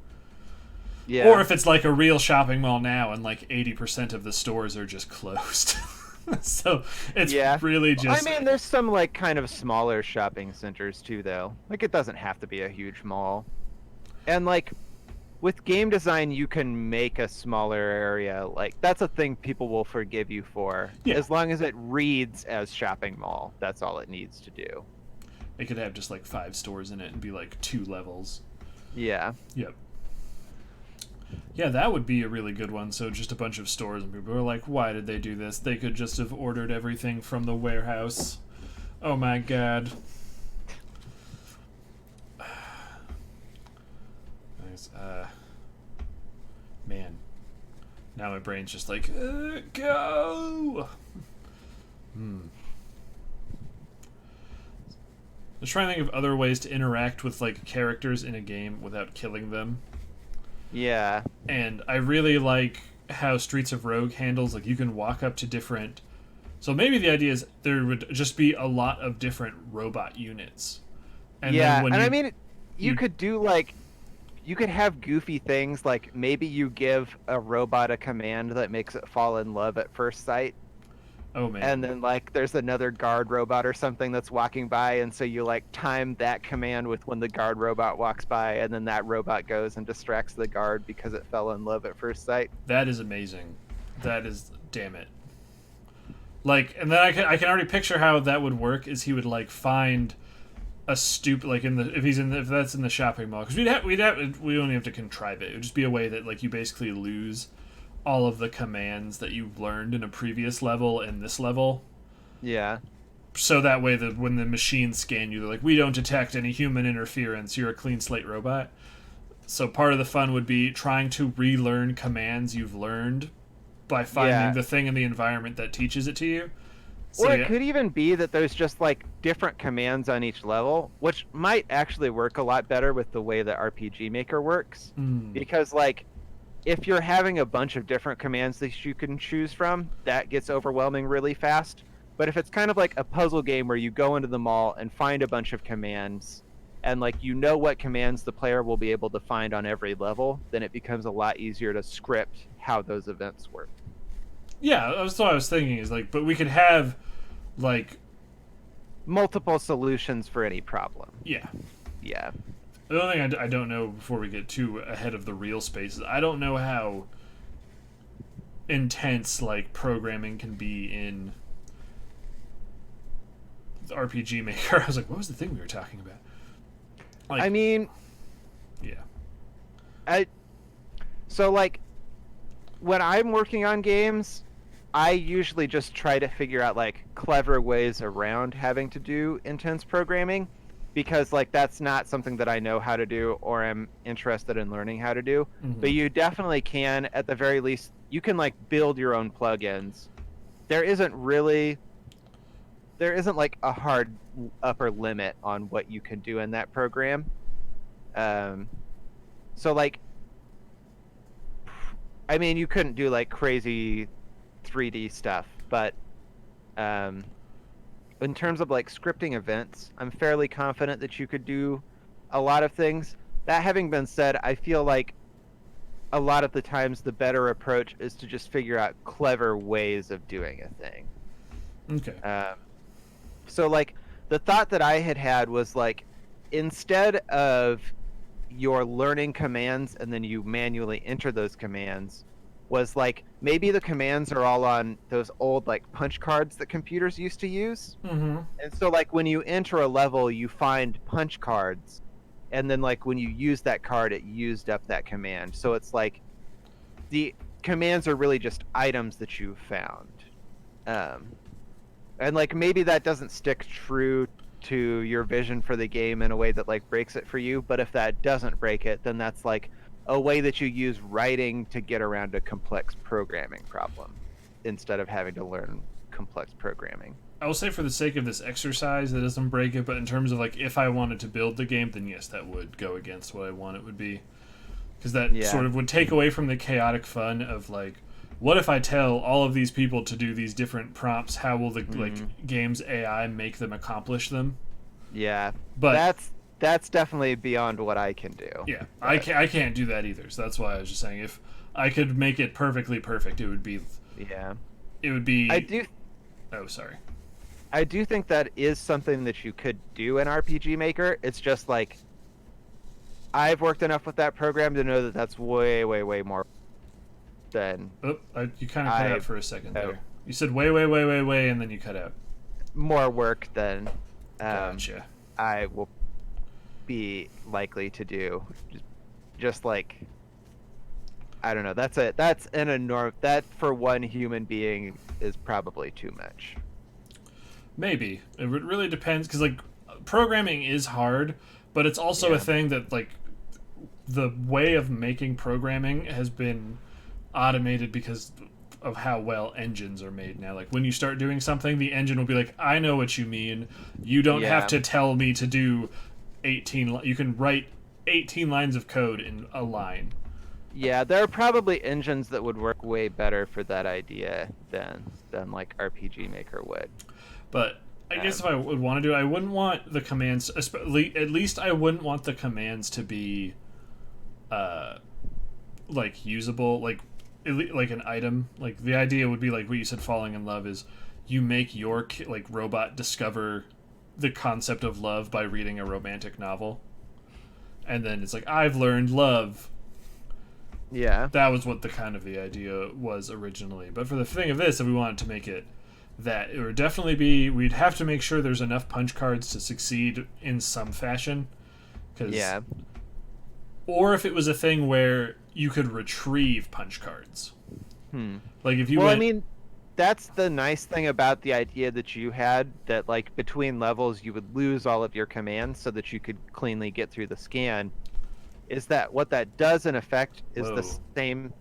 Yeah. Or if it's like a real shopping mall now and like 80% of the stores are just closed. So it's really just... I mean, there's some like kind of smaller shopping centers too, though. Like it doesn't have to be a huge mall. And like with game design, you can make a smaller area. Like that's a thing people will forgive you for, as long as it reads as shopping mall. That's all it needs to do. It could have just like 5 stores in it and be like 2 levels. Yeah. Yep. Yeah, that would be a really good one. So just a bunch of stores, and people are like, why did they do this? They could just have ordered everything from the warehouse. Oh my god. Nice. Man. Now my brain's just like, go! I was trying to think of other ways to interact with like characters in a game without killing them. Yeah. And I really like how Streets of Rogue handles, like, you can walk up to different... So maybe the idea is there would just be a lot of different robot units. And then when I mean, you could do, like... You could have goofy things, like maybe you give a robot a command that makes it fall in love at first sight. Oh, man. And then, like, there's another guard robot or something that's walking by, and so you, like, time that command with when the guard robot walks by, and then that robot goes and distracts the guard because it fell in love at first sight. That is amazing. That is... Damn it. Like, and then I can already picture how that would work, is he would, like, find a stupid... Like, if that's in the shopping mall. Because we only have to contrive it. It would just be a way that, like, you basically lose all of the commands that you've learned in a previous level and this level. Yeah. So that way that when the machines scan you, they're like, we don't detect any human interference, you're a clean slate robot. So part of the fun would be trying to relearn commands you've learned by finding the thing in the environment that teaches it to you. So, or it could even be that there's just like different commands on each level, which might actually work a lot better with the way that RPG Maker works. Because like if you're having a bunch of different commands that you can choose from, that gets overwhelming really fast. But if it's kind of like a puzzle game where you go into the mall and find a bunch of commands, and like you know what commands the player will be able to find on every level, then it becomes a lot easier to script how those events work. Yeah, that's what I was thinking, is like, but we could have like multiple solutions for any problem. Yeah. Yeah. The only thing I don't know, before we get too ahead of the real space, is I don't know how intense like programming can be in the RPG Maker. I was like, what was the thing we were talking about? Like, I mean, yeah. So like when I'm working on games, I usually just try to figure out like clever ways around having to do intense programming, because like that's not something that I know how to do or am interested in learning how to do. But you definitely can, at the very least, you can like build your own plugins. There isn't like a hard upper limit on what you can do in that program. So like, I mean, you couldn't do like crazy 3D stuff, but in terms of like scripting events, I'm fairly confident that you could do a lot of things. That having been said, I feel like a lot of the times the better approach is to just figure out clever ways of doing a thing. Okay. So like the thought that I had was like, instead of your learning commands and then you manually enter those commands, was like maybe the commands are all on those old like punch cards that computers used to use. Mm-hmm. And so like when you enter a level, you find punch cards, and then like when you use that card, it used up that command. So it's like the commands are really just items that you found. And like maybe that doesn't stick true to your vision for the game in a way that like breaks it for you, but if that doesn't break it, then that's like a way that you use writing to get around a complex programming problem instead of having to learn complex programming. I will say, for the sake of this exercise, that doesn't break it, but in terms of like if I wanted to build the game, then yes, that would go against what I want it would be, because that sort of would take away from the chaotic fun of like, what if I tell all of these people to do these different prompts? How will the like game's AI make them accomplish them? Yeah, but that's definitely beyond what I can do. Yeah, I can't do that either. So that's why I was just saying, if I could make it perfectly perfect, it would be. Yeah, it would be. I do. Oh, sorry. I do think that is something that you could do in RPG Maker. It's just like, I've worked enough with that program to know that that's way, way, way more than. Oh, you kind of cut out for a second there. You said way, way, way, way, way, and then you cut out. More work than Gotcha. I will be likely to do. Just like, I don't know. That's an enormous. That for one human being is probably too much. Maybe it really depends, because like programming is hard, but it's also a thing that like the way of making programming has been automated because of how well engines are made now. Like when you start doing something, the engine will be like, I know what you mean. You don't have to tell me to do 18. You can write 18 lines of code in a line. Yeah, there are probably engines that would work way better for that idea than like RPG Maker would. But I guess if I would want to do it, I wouldn't want the commands, at least I wouldn't want the commands to be like usable, like an item. Like the idea would be like what you said, falling in love is you make your like robot discover the concept of love by reading a romantic novel, and then it's like, I've learned love. Yeah, that was what the idea was originally. But for the thing of this, if we wanted to make it that, it would definitely be, we'd have to make sure there's enough punch cards to succeed in some fashion. Or if it was a thing where you could retrieve punch cards. Like if you I mean, that's the nice thing about the idea that you had, that like between levels you would lose all of your commands so that you could cleanly get through the scan, is that what that does in effect is the same.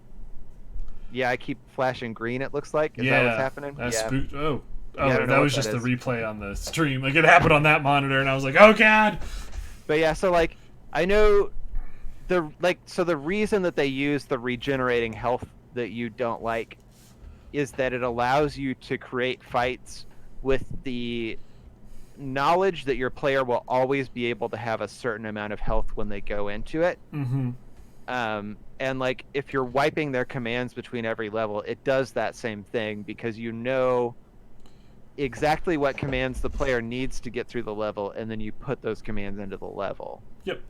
Yeah, I keep flashing green, it looks like. Is that what's happening? That's spooked. Oh, that was just the replay on the stream. Like, it happened on that monitor, and I was like, oh, God! But yeah, so, like, I know the reason that they use the regenerating health that you don't like is that it allows you to create fights with the knowledge that your player will always be able to have a certain amount of health when they go into it. And like if you're wiping their commands between every level, it does that same thing because you know exactly what commands the player needs to get through the level, and then you put those commands into the level. Yep.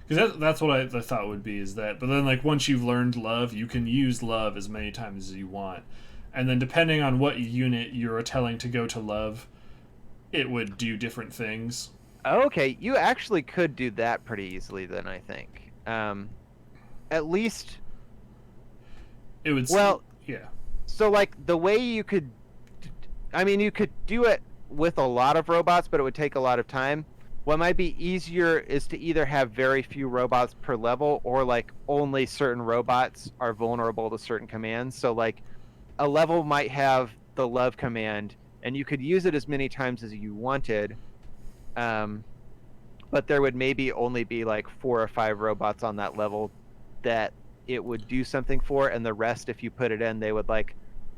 Because that's what I thought would be, is that, but then like once you've learned love, you can use love as many times as you want, and then depending on what unit you're telling to go to love, it would do different things. Okay, you actually could do that pretty easily then, I think. At least it would. Yeah. So like the way you could, I mean, you could do it with a lot of robots, but it would take a lot of time. What might be easier is to either have very few robots per level, or like only certain robots are vulnerable to certain commands. So like a level might have the love command, and you could use it as many times as you wanted. But there would maybe only be like 4 or 5 robots on that level that it would do something for, and the rest, if you put it in, they would like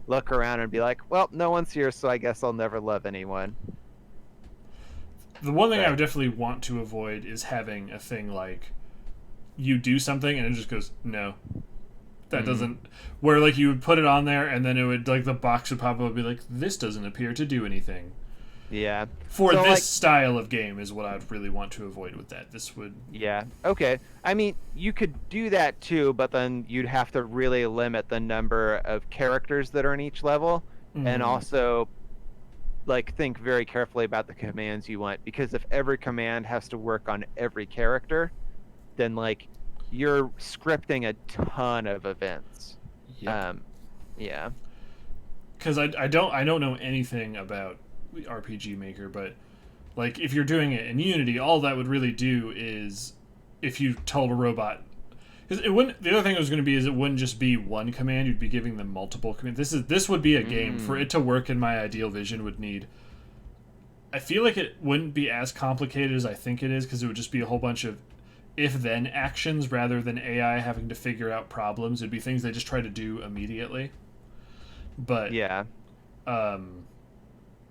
look around and be like, well, no one's here, so I guess I'll never love anyone. The one thing I Right. would definitely want to avoid is having a thing like you do something and it just goes no. That doesn't where like you would put it on there and then it would like the box would pop up and be like this doesn't appear to do anything. Yeah. For So this like, style of game is what I'd really want to avoid with that. This would yeah. Okay. I mean, you could do that too, but then you'd have to really limit the number of characters that are in each level, and also like think very carefully about the commands you want, because if every command has to work on every character, then like you're scripting a ton of events. yep. Yeah. Because I don't know anything about RPG Maker, but like if you're doing it in Unity, all that would really do is if you told a robot, because it wouldn't. The other thing it was going to be is it wouldn't just be one command. You'd be giving them multiple commands. This would be a game for it to work in my ideal vision would need. I feel like it wouldn't be as complicated as I think it is because it would just be a whole bunch of if-then actions rather than AI having to figure out problems. It'd be things they just try to do immediately. But Yeah. um,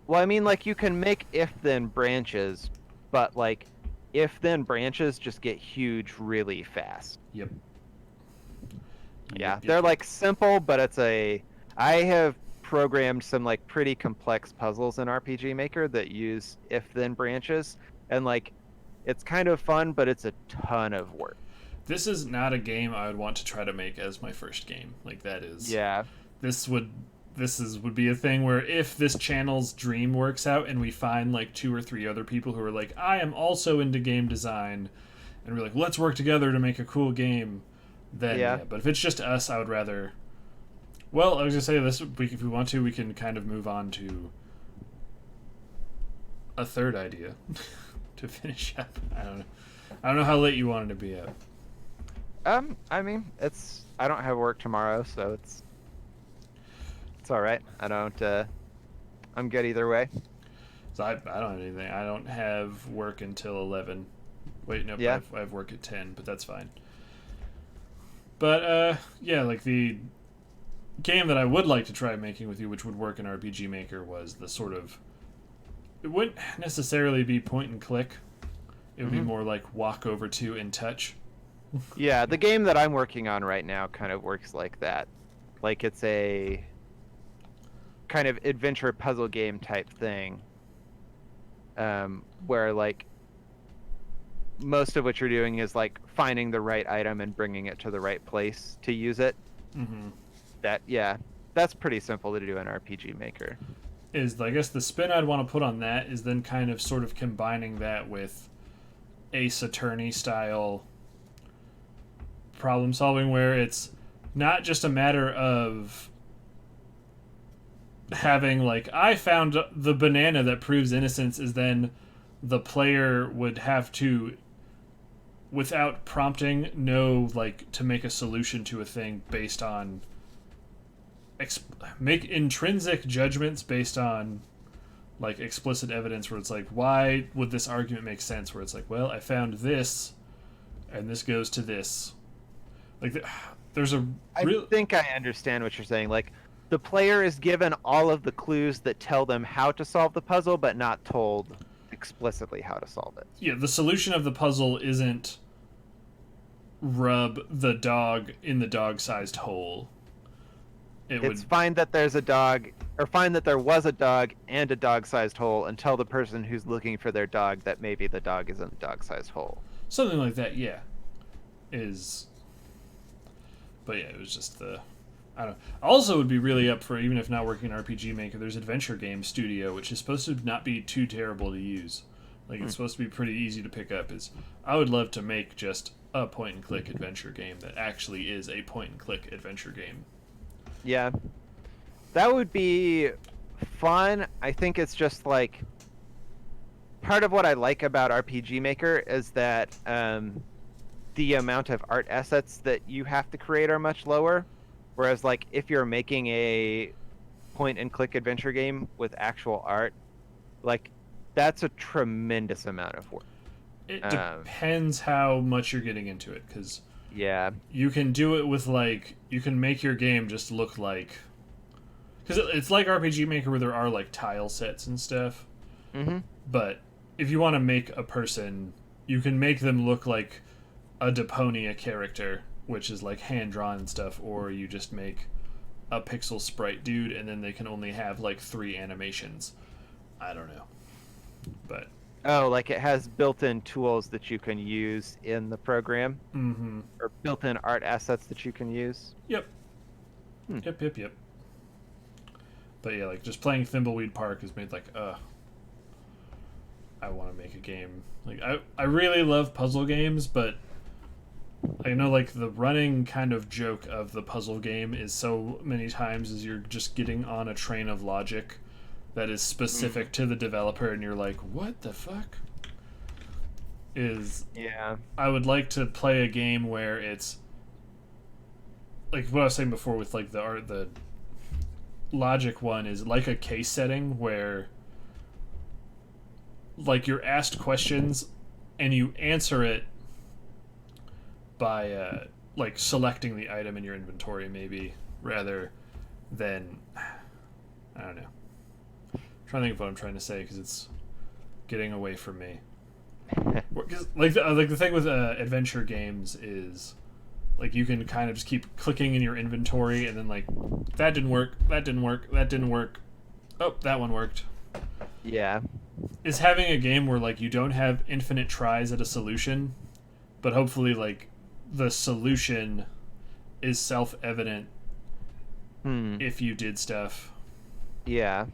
Well, I mean, like you can make if-then branches, but like if-then branches just get huge really fast. yep. Yeah, Yep, they're yep. like simple, but I have programmed some like pretty complex puzzles in RPG Maker that use if-then branches, and like it's kind of fun, but it's a ton of work. This is not a game I would want to try to make as my first game. Like that is Yeah. this would be a thing where if this channel's dream works out and we find like 2 or 3 other people who are like I am also into game design and we're like let's work together to make a cool game, then Yeah. yeah. But if it's just us, I would rather. Well, I was gonna say this week if we want to, we can kind of move on to a third idea to finish up. I don't know. I don't know how late you wanted to be up. I mean, I don't have work tomorrow, so it's all right. I'm good either way. So I don't have anything. I don't have work until 11. Wait, nope. Yeah. I have work at 10, but that's fine. But yeah, like the game that I would like to try making with you, which would work in RPG Maker, was the sort of. It wouldn't necessarily be point and click. It would be more like walk over to and touch. Yeah, the game that I'm working on right now kind of works like that. Like it's a kind of adventure puzzle game type thing, where like most of what you're doing is like finding the right item and bringing it to the right place to use it. Mm-hmm. That's pretty simple to do in RPG Maker. Is I guess the spin I'd want to put on that is then kind of sort of combining that with Ace Attorney style problem solving where it's not just a matter of having like I found the banana that proves innocence is then the player would have to without prompting know like to make a solution to a thing based on make intrinsic judgments based on like explicit evidence where it's like why would this argument make sense where it's like well I found this and this goes to this like there's a real I think I understand what you're saying. Like the player is given all of the clues that tell them how to solve the puzzle, but not told explicitly how to solve it. yeah the solution of the puzzle isn't rub the dog in the dog-sized hole. It's find that there's a dog, or find that there was a dog and a dog-sized hole, and tell the person who's looking for their dog that maybe the dog is in the dog-sized hole. something like that. Yeah, is. But yeah, it was just the. I don't know. Also, would be really up for even if not working in RPG Maker. There's Adventure Game Studio, which is supposed to not be too terrible to use. Like it's supposed to be pretty easy to pick up. Is I would love to make just a point and click adventure game that actually is a point and click adventure game. Yeah, that would be fun. I think it's just like part of what I like about RPG Maker is that the amount of art assets that you have to create are much lower. Whereas, like, if you're making a point and click adventure game with actual art, like, that's a tremendous amount of work. It depends how much you're getting into it, because Yeah. you can do it with like you can make your game just look like because it's like RPG Maker where there are like tile sets and stuff, Mm-hmm. but if you want to make a person, you can make them look like a Deponia character, which is like hand drawn and stuff, or you just make a pixel sprite dude, and then they can only have like 3 animations. I don't know, but Oh, like it has built-in tools that you can use in the program, mm-hmm. or built-in art assets that you can use. Yep. Hmm. Yep. But yeah, like just playing Thimbleweed Park has made like, I want to make a game. Like I really love puzzle games, but I know like the running kind of joke of the puzzle game is so many times is you're just getting on a train of logic that is specific to the developer, and you're like, what the fuck? Yeah. I would like to play a game where it's like what I was saying before with like the logic one is like a case setting where like you're asked questions and you answer it by like selecting the item in your inventory maybe rather than I don't know. I'm trying to think of what I'm trying to say because it's getting away from me. Cause, like the thing with adventure games is like you can kind of just keep clicking in your inventory and then like that didn't work, that didn't work, that didn't work. Oh, that one worked. Yeah. Is having a game where like you don't have infinite tries at a solution, but hopefully like the solution is self-evident if you did stuff. Yeah.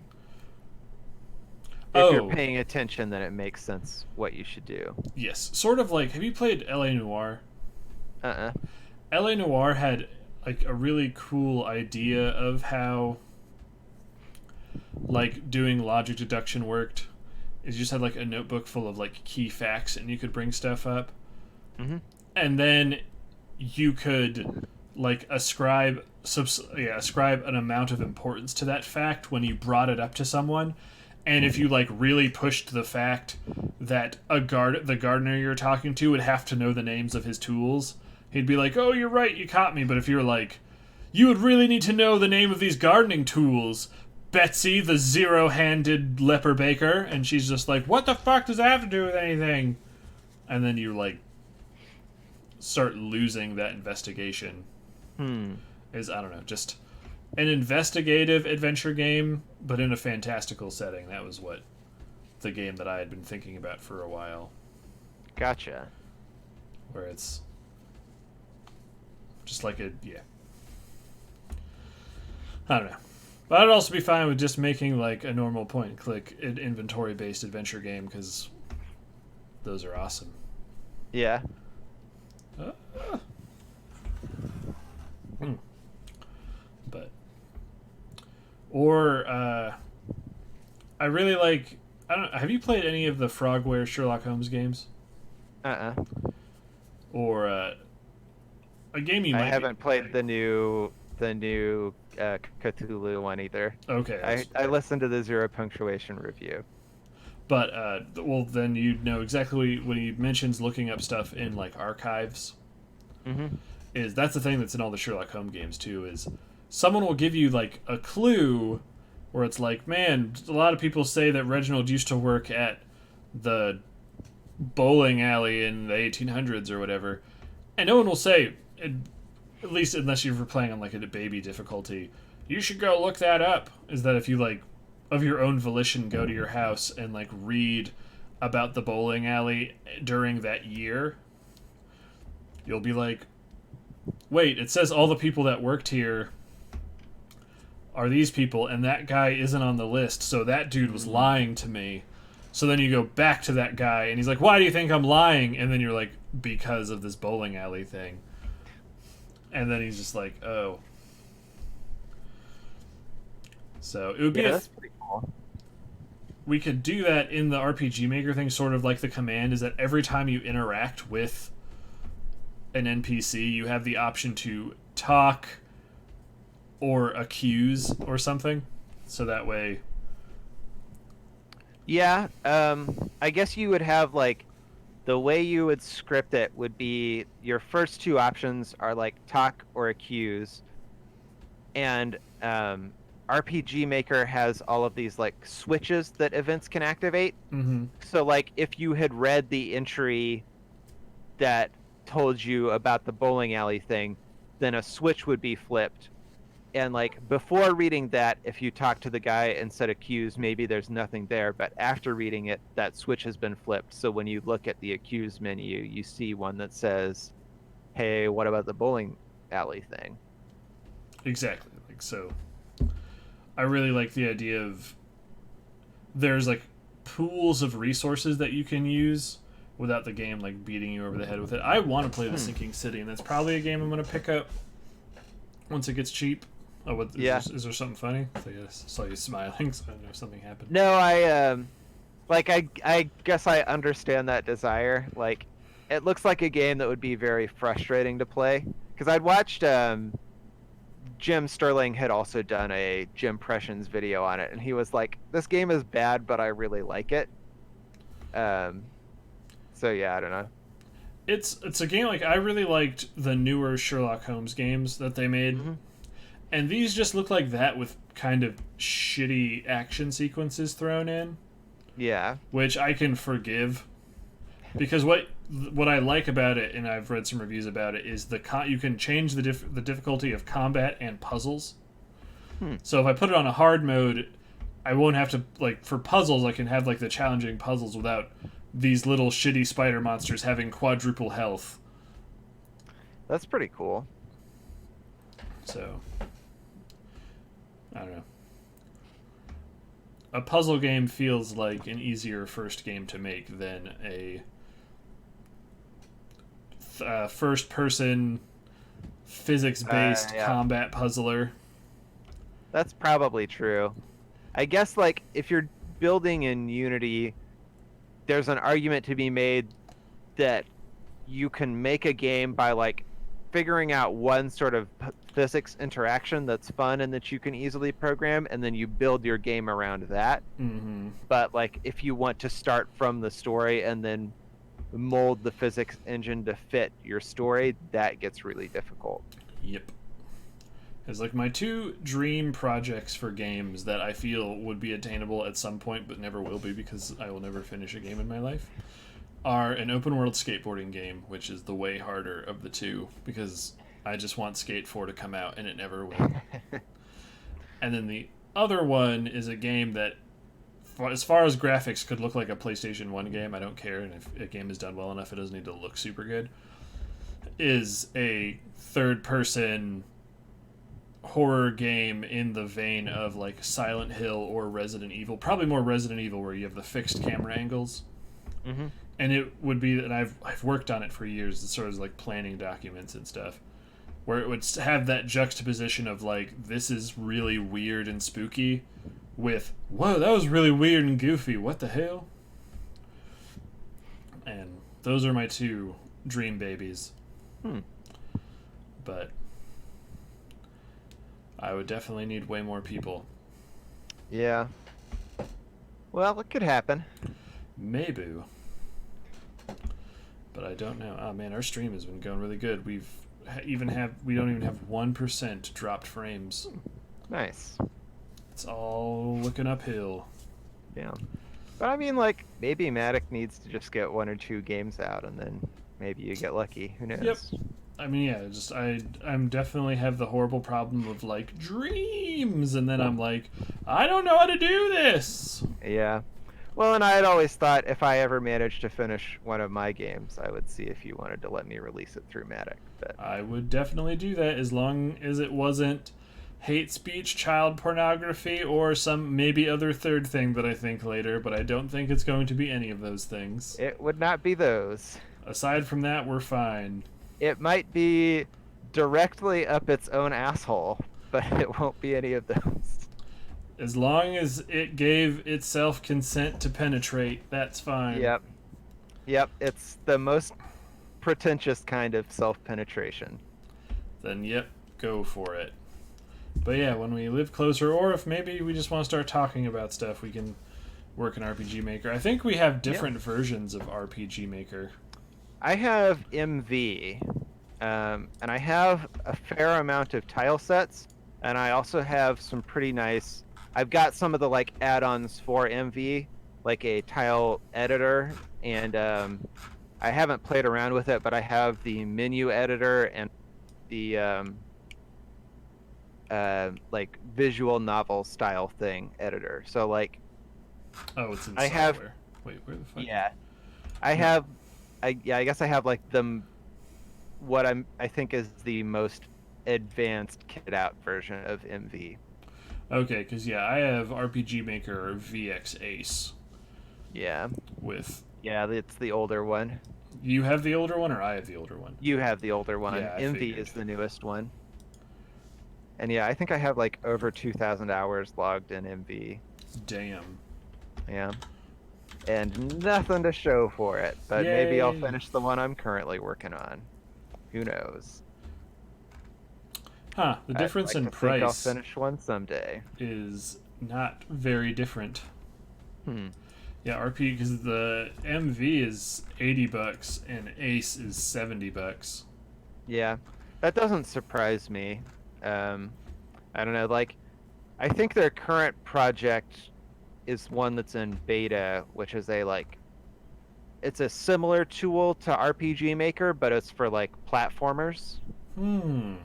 If you're paying attention, then it makes sense what you should do. Yes. Sort of like, have you played L.A. Noire? Uh-uh. L.A. Noire had like a really cool idea of how like doing logic deduction worked. Is you just had like a notebook full of like key facts and you could bring stuff up. Mm-hmm. And then you could like ascribe an amount of importance to that fact when you brought it up to someone. And if you like really pushed the fact that the gardener you're talking to would have to know the names of his tools, he'd be like, "Oh, you're right, you caught me." But if you're like, "You would really need to know the name of these gardening tools, Betsy, the zero-handed leper baker," and she's just like, "What the fuck does that have to do with anything?" And then you like start losing that investigation. Is I don't know, just an investigative adventure game, but in a fantastical setting. That was what the game that I had been thinking about for a while. Gotcha. Where it's just like I don't know. But I'd also be fine with just making like a normal point-and-click inventory-based adventure game because those are awesome. Yeah. But or I really like. I don't. Have you played any of the Frogware Sherlock Holmes games? Or a game you might. I haven't played the new Cthulhu one either. Okay. I listened to the Zero Punctuation review. But well, then you know exactly when he mentions looking up stuff in like archives. Mm-hmm. That's the thing that's in all the Sherlock Holmes games too. Is someone will give you like a clue, where it's like, man, a lot of people say that Reginald used to work at the bowling alley in the 1800s or whatever, and no one will say, at least unless you're playing on like a baby difficulty, you should go look that up. Is that if you like of your own volition go to your house and like read about the bowling alley during that year, you'll be like, wait, it says all the people that worked here are these people, and that guy isn't on the list, so that dude was lying to me. So then you go back to that guy, and he's like, why do you think I'm lying? And then you're like, because of this bowling alley thing. And then he's just like, oh. So it would be that's pretty cool. We could do that in the RPG Maker thing, sort of like the command, is that every time you interact with an NPC, you have the option to talk or accuse or something. So that way... Yeah, I guess you would have, like, the way you would script it would be your first two options are, like, talk or accuse. And RPG Maker has all of these like switches that events can activate. Mm-hmm. So like if you had read the entry that told you about the bowling alley thing, then a switch would be flipped. And like before reading that, if you talk to the guy and set a accused, maybe there's nothing there. But after reading it, that switch has been flipped. So when you look at the accused menu, you see one that says, "Hey, what about the bowling alley thing?" Exactly. Like so, I really like the idea of there's like pools of resources that you can use without the game like beating you over the head with it. I want to play The Sinking City, and that's probably a game I'm going to pick up once it gets cheap. Oh, what, is there something funny? I saw you smiling, so I don't know if something happened. No, I guess I understand that desire. Like, it looks like a game that would be very frustrating to play. Because I'd watched Jim Sterling had also done a Jim Impressions video on it, and he was like, "This game is bad, but I really like it." So yeah, I don't know. It's a game like I really liked the newer Sherlock Holmes games that they made. Mm-hmm. And these just look like that with kind of shitty action sequences thrown in. Yeah. Which I can forgive. Because what I like about it, and I've read some reviews about it, is you can change the difficulty of combat and puzzles. So if I put it on a hard mode, I won't have to, like, for puzzles, I can have, like, the challenging puzzles without these little shitty spider monsters having quadruple health. That's pretty cool. So, I don't know. A puzzle game feels like an easier first game to make than a first-person physics-based combat puzzler. That's probably true. I guess, like, if you're building in Unity, there's an argument to be made that you can make a game by, like, figuring out one sort of physics interaction that's fun and that you can easily program, and then you build your game around that. Mm-hmm. But, like, if you want to start from the story and then mold the physics engine to fit your story, that gets really difficult. Yep. It's like my two dream projects for games that I feel would be attainable at some point but never will be because I will never finish a game in my life are an open world skateboarding game, which is the way harder of the two because I just want Skate 4 to come out and it never will. And then the other one is a game that, as far as graphics, could look like a PlayStation 1 game. I don't care, and if a game is done well enough, it doesn't need to look super good. Is a third-person horror game in the vein of like Silent Hill or Resident Evil. Probably more Resident Evil, where you have the fixed camera angles. Mm-hmm. And it would be that I've worked on it for years. It's sort of like planning documents and stuff, where it would have that juxtaposition of like, this is really weird and spooky, with, whoa, that was really weird and goofy, what the hell? And those are my two dream babies. But I would definitely need way more people. Yeah. Well, it could happen. Maybe. But I don't know. Oh man, our stream has been going really good. We don't even have 1% dropped frames. Nice. It's all looking uphill. Yeah. But I mean, like, maybe Matic needs to just get 1 or 2 games out, and then maybe you get lucky. Who knows? Yep. I mean, yeah, I'm definitely have the horrible problem of, like, dreams, and then I'm like, I don't know how to do this! Yeah. Well, and I had always thought if I ever managed to finish one of my games, I would see if you wanted to let me release it through Matic. But I would definitely do that as long as it wasn't hate speech, child pornography, or some maybe other third thing that I think later, but I don't think it's going to be any of those things. it would not be those. Aside from that, we're fine. It might be directly up its own asshole, but it won't be any of those. As long as it gave itself consent to penetrate, that's fine. Yep. Yep, it's the most pretentious kind of self-penetration. Then, yep, go for it. But yeah, when we live closer, or if maybe we just want to start talking about stuff, we can work in RPG Maker. I think we have different versions of RPG Maker. I have MV, and I have a fair amount of tile sets, and I also have some pretty nice. I've got some of the like add-ons for MV, like a tile editor, and I haven't played around with it, but I have the menu editor and the like visual novel style thing editor. So like Oh, it's in I have, software. Wait, where the fuck? yeah, I No. have, I guess I have like what I think is the most advanced kitted out version of MV. Okay, because yeah, I have RPG Maker VX Ace Yeah, with. yeah, it's the older one. You have the older one, or I have the older one? You have the older one. Yeah, I MV figured. is the newest one. And yeah, I think I have like over 2,000 hours logged in MV. Damn. Yeah. And nothing to show for it, but maybe I'll Yay! finish the one I'm currently working on. Who knows? Huh. The I'd difference like in to think I'll price finish one someday. is not very different. Hmm. Yeah, RP because the MV is $80 and Ace is $70. Yeah, that doesn't surprise me. Um, I don't know, like, I think their current project is one that's in beta, which is a like, it's a similar tool to RPG Maker, but it's for like platformers. Hmm.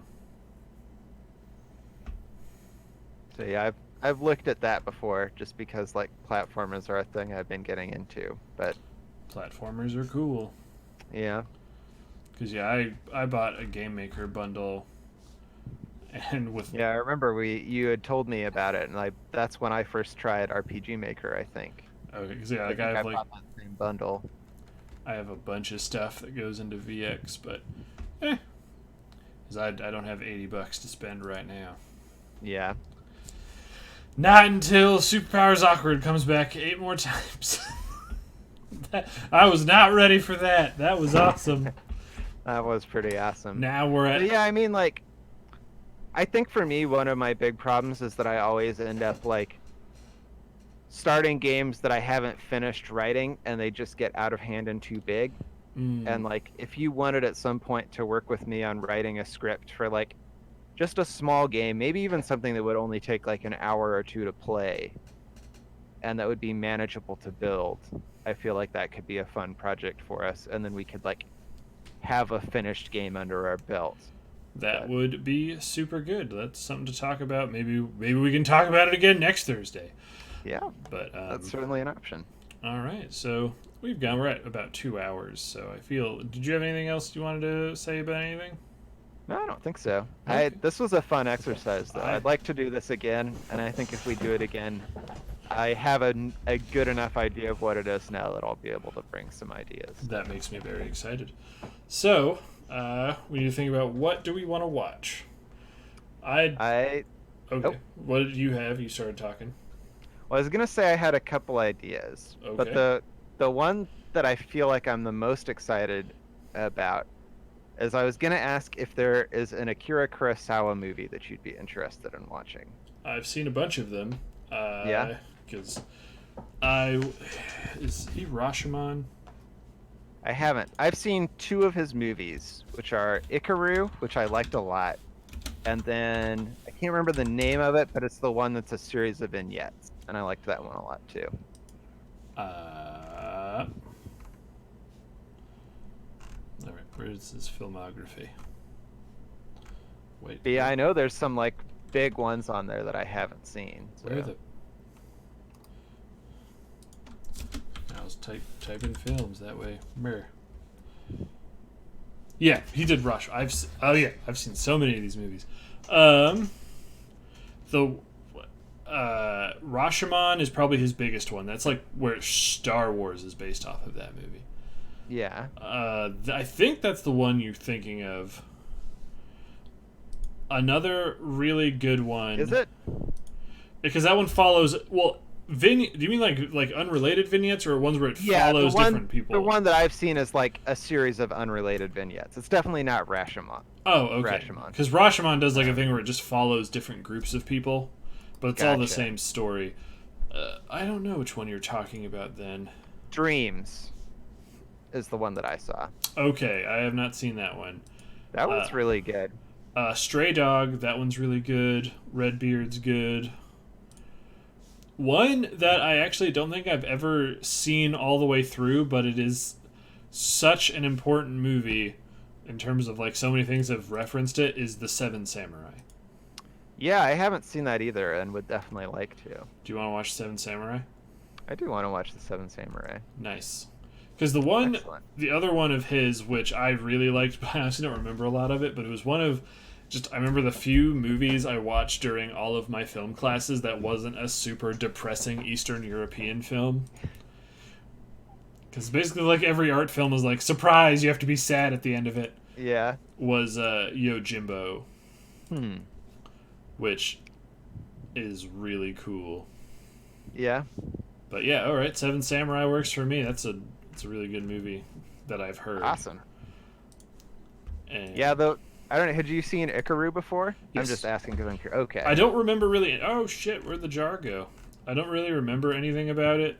So yeah, I've looked at that before, just because like platformers are a thing I've been getting into. But Platformers are cool. yeah, Because yeah, I bought a Game Maker bundle, and with yeah, I remember you had told me about it, and that's when I first tried RPG Maker, I think. okay, because yeah, I like I think I have like bought that same bundle. I have a bunch of stuff that goes into VX, but eh, because I don't have $80 to spend right now. Yeah. Not until Superpowers Awkward comes back 8 more times. I was not ready for that. That was awesome. That was pretty awesome. Now we're But at. yeah, I mean, like, I think for me, one of my big problems is that I always end up like starting games that I haven't finished writing and they just get out of hand and too big. And Mm, like, if you wanted at some point to work with me on writing a script for like just a small game, maybe even something that would only take like an hour or two to play and that would be manageable to build, I feel like that could be a fun project for us. And then we could like have a finished game under our belt. that But would be super good. That's something to talk about. Maybe we can talk about it again next Thursday. yeah, But that's certainly an option. all right, so we're at about 2 hours. So I feel. Did you have anything else you wanted to say about anything? No, I don't think so. Okay. This was a fun exercise though. I I'd like to do this again, and I think if we do it again, I have a good enough idea of what it is now that I'll be able to bring some ideas. That makes me very excited. So we need to think about what do we want to watch. I I okay. oh, What did you have? You started talking. well, I was gonna say I had a couple ideas, but Okay. the one that I feel like I'm the most excited about is I was gonna ask if there is an Akira Kurosawa movie that you'd be interested in watching. I've seen a bunch of them. Yeah, Because I is he Rashomon? I haven't. I've seen two of his movies, which are Ikaru, which I liked a lot, and then I can't remember the name of it, but it's the one that's a series of vignettes, and I liked that one a lot too. Uh, all right. Where's his filmography? Wait. But yeah, I know there's some like big ones on there that I haven't seen. Where So the? I was type in films that way. Where? Yeah, he did Rush. Oh yeah, I've seen so many of these movies. The Rashomon is probably his biggest one. That's like where Star Wars is based off of that movie. yeah, I think that's the one you're thinking of. Another really good one. is it? Because that one follows. Well, do you mean like unrelated vignettes or ones where it Yeah, follows different people? the one that I've seen is like a series of unrelated vignettes. It's definitely not Rashomon. Oh, okay. Rashomon. Because Rashomon does like a thing where it just follows different groups of people, but it's all the Gotcha. same story. I don't know which one you're talking about then. Dreams is the one that I saw. Okay, I have not seen that one. That Uh, one's really good. Stray Dog, that one's really good. Redbeard's good. One that I actually don't think I've ever seen all the way through, but it is such an important movie in terms of like so many things have referenced it, is The Seven Samurai. Yeah, I haven't seen that either, and would definitely like to. Do you want to watch Seven Samurai? I do want to watch The Seven Samurai. Nice. Because Excellent. the other one of his, which I really liked, but I honestly don't remember a lot of it, but it was one of I remember the few movies I watched during all of my film classes that wasn't a super depressing Eastern European film. Because basically, like, every art film is like, surprise, you have to be sad at the end of it. Yeah. Was Yojimbo, Hmm. which is really cool. Yeah. But yeah, all right, Seven Samurai works for me. It's a really good movie that I've heard. Awesome. And Yeah, though. I don't know. Had you seen Ikaru before? Yes. I'm just asking because I'm curious. Okay. I don't remember really. Oh shit, where'd the jar go? I don't really remember anything about it.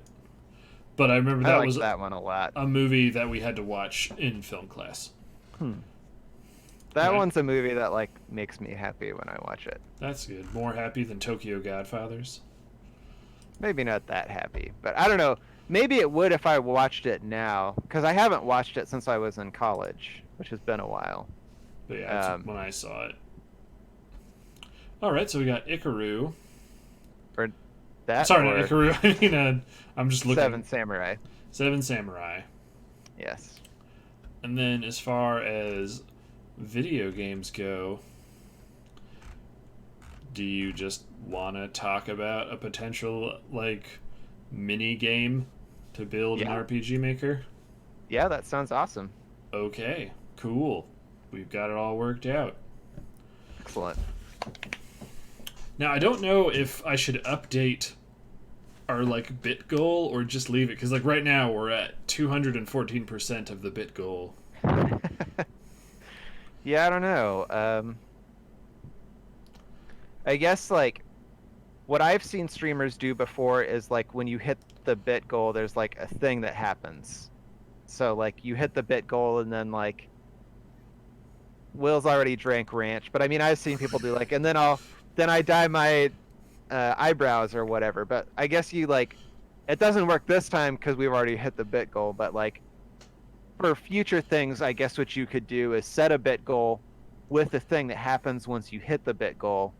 But I remember I that liked was that one a lot. a movie that we had to watch in film class. That Okay. one's a movie that like makes me happy when I watch it. That's good. More happy than Tokyo Godfathers. Maybe not that happy, but I don't know. Maybe it would if I watched it now, because I haven't watched it since I was in college, which has been a while. But yeah, that's when I saw it. All right, so we got Ikaru. Or that. Sorry, or not Ikaru. I mean, I'm just looking. Seven Samurai. Seven Samurai. Yes. And then as far as video games go, do you just want to talk about a potential like mini game to build an Yeah. RPG maker? Yeah, that sounds awesome. Okay, cool. We've got it all worked out. Excellent. Now, I don't know if I should update our like bit goal or just leave it, because like right now we're at 214% of the bit goal. Yeah, I don't know. I guess like what I've seen streamers do before is like when you hit the bit goal, there's like a thing that happens. So like you hit the bit goal and then like Will's already drank ranch, but I mean I've seen people do like, and then I dye my eyebrows or whatever. But I guess you like it doesn't work this time because we've already hit the bit goal. But like for future things, I guess what you could do is set a bit goal with the thing that happens once you hit the bit goal,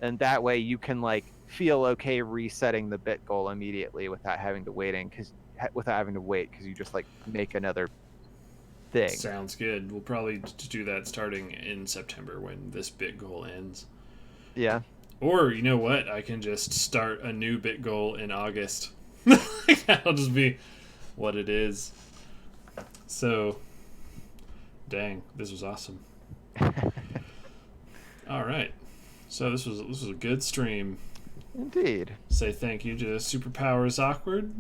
and that way you can like feel okay resetting the bit goal immediately without having to wait because you just like make another thing. Sounds good. We'll probably do that starting in September when this bit goal ends. Yeah. Or, you know what? I can just start a new bit goal in August. That'll just be what it is. So, dang, this was awesome. All right. So this was a good stream. Indeed. Say thank you to Superpowers Awkward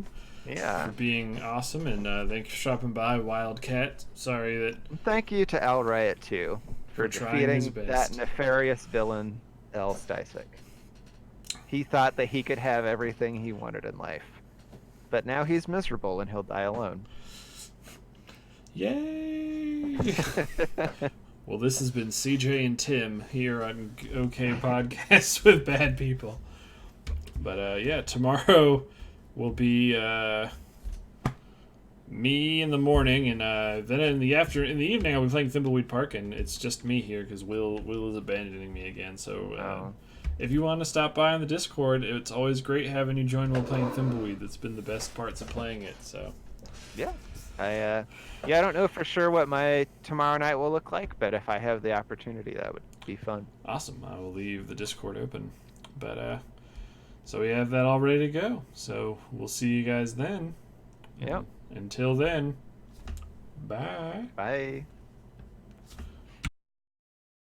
Yeah. for being awesome, and thank you for stopping by, Wildcat. Sorry that Thank you to Al Riot too for trying his defeating best. that nefarious villain, El Stysik. He thought that he could have everything he wanted in life, but now he's miserable and he'll die alone. Yay! Well, this has been CJ and Tim here on OK Podcasts with Bad People. But yeah, tomorrow will be me in the morning, and then in the evening I'll be playing Thimbleweed Park, and it's just me here because Will is abandoning me again. So if you want to stop by on the Discord, it's always great having you join while playing Thimbleweed. That's been the best parts of playing it. So Yeah. I don't know for sure what my tomorrow night will look like, but if I have the opportunity, that would be fun. awesome. I will leave the Discord open. But so we have that all ready to go. So we'll see you guys then. Yep. Until then, bye. Bye.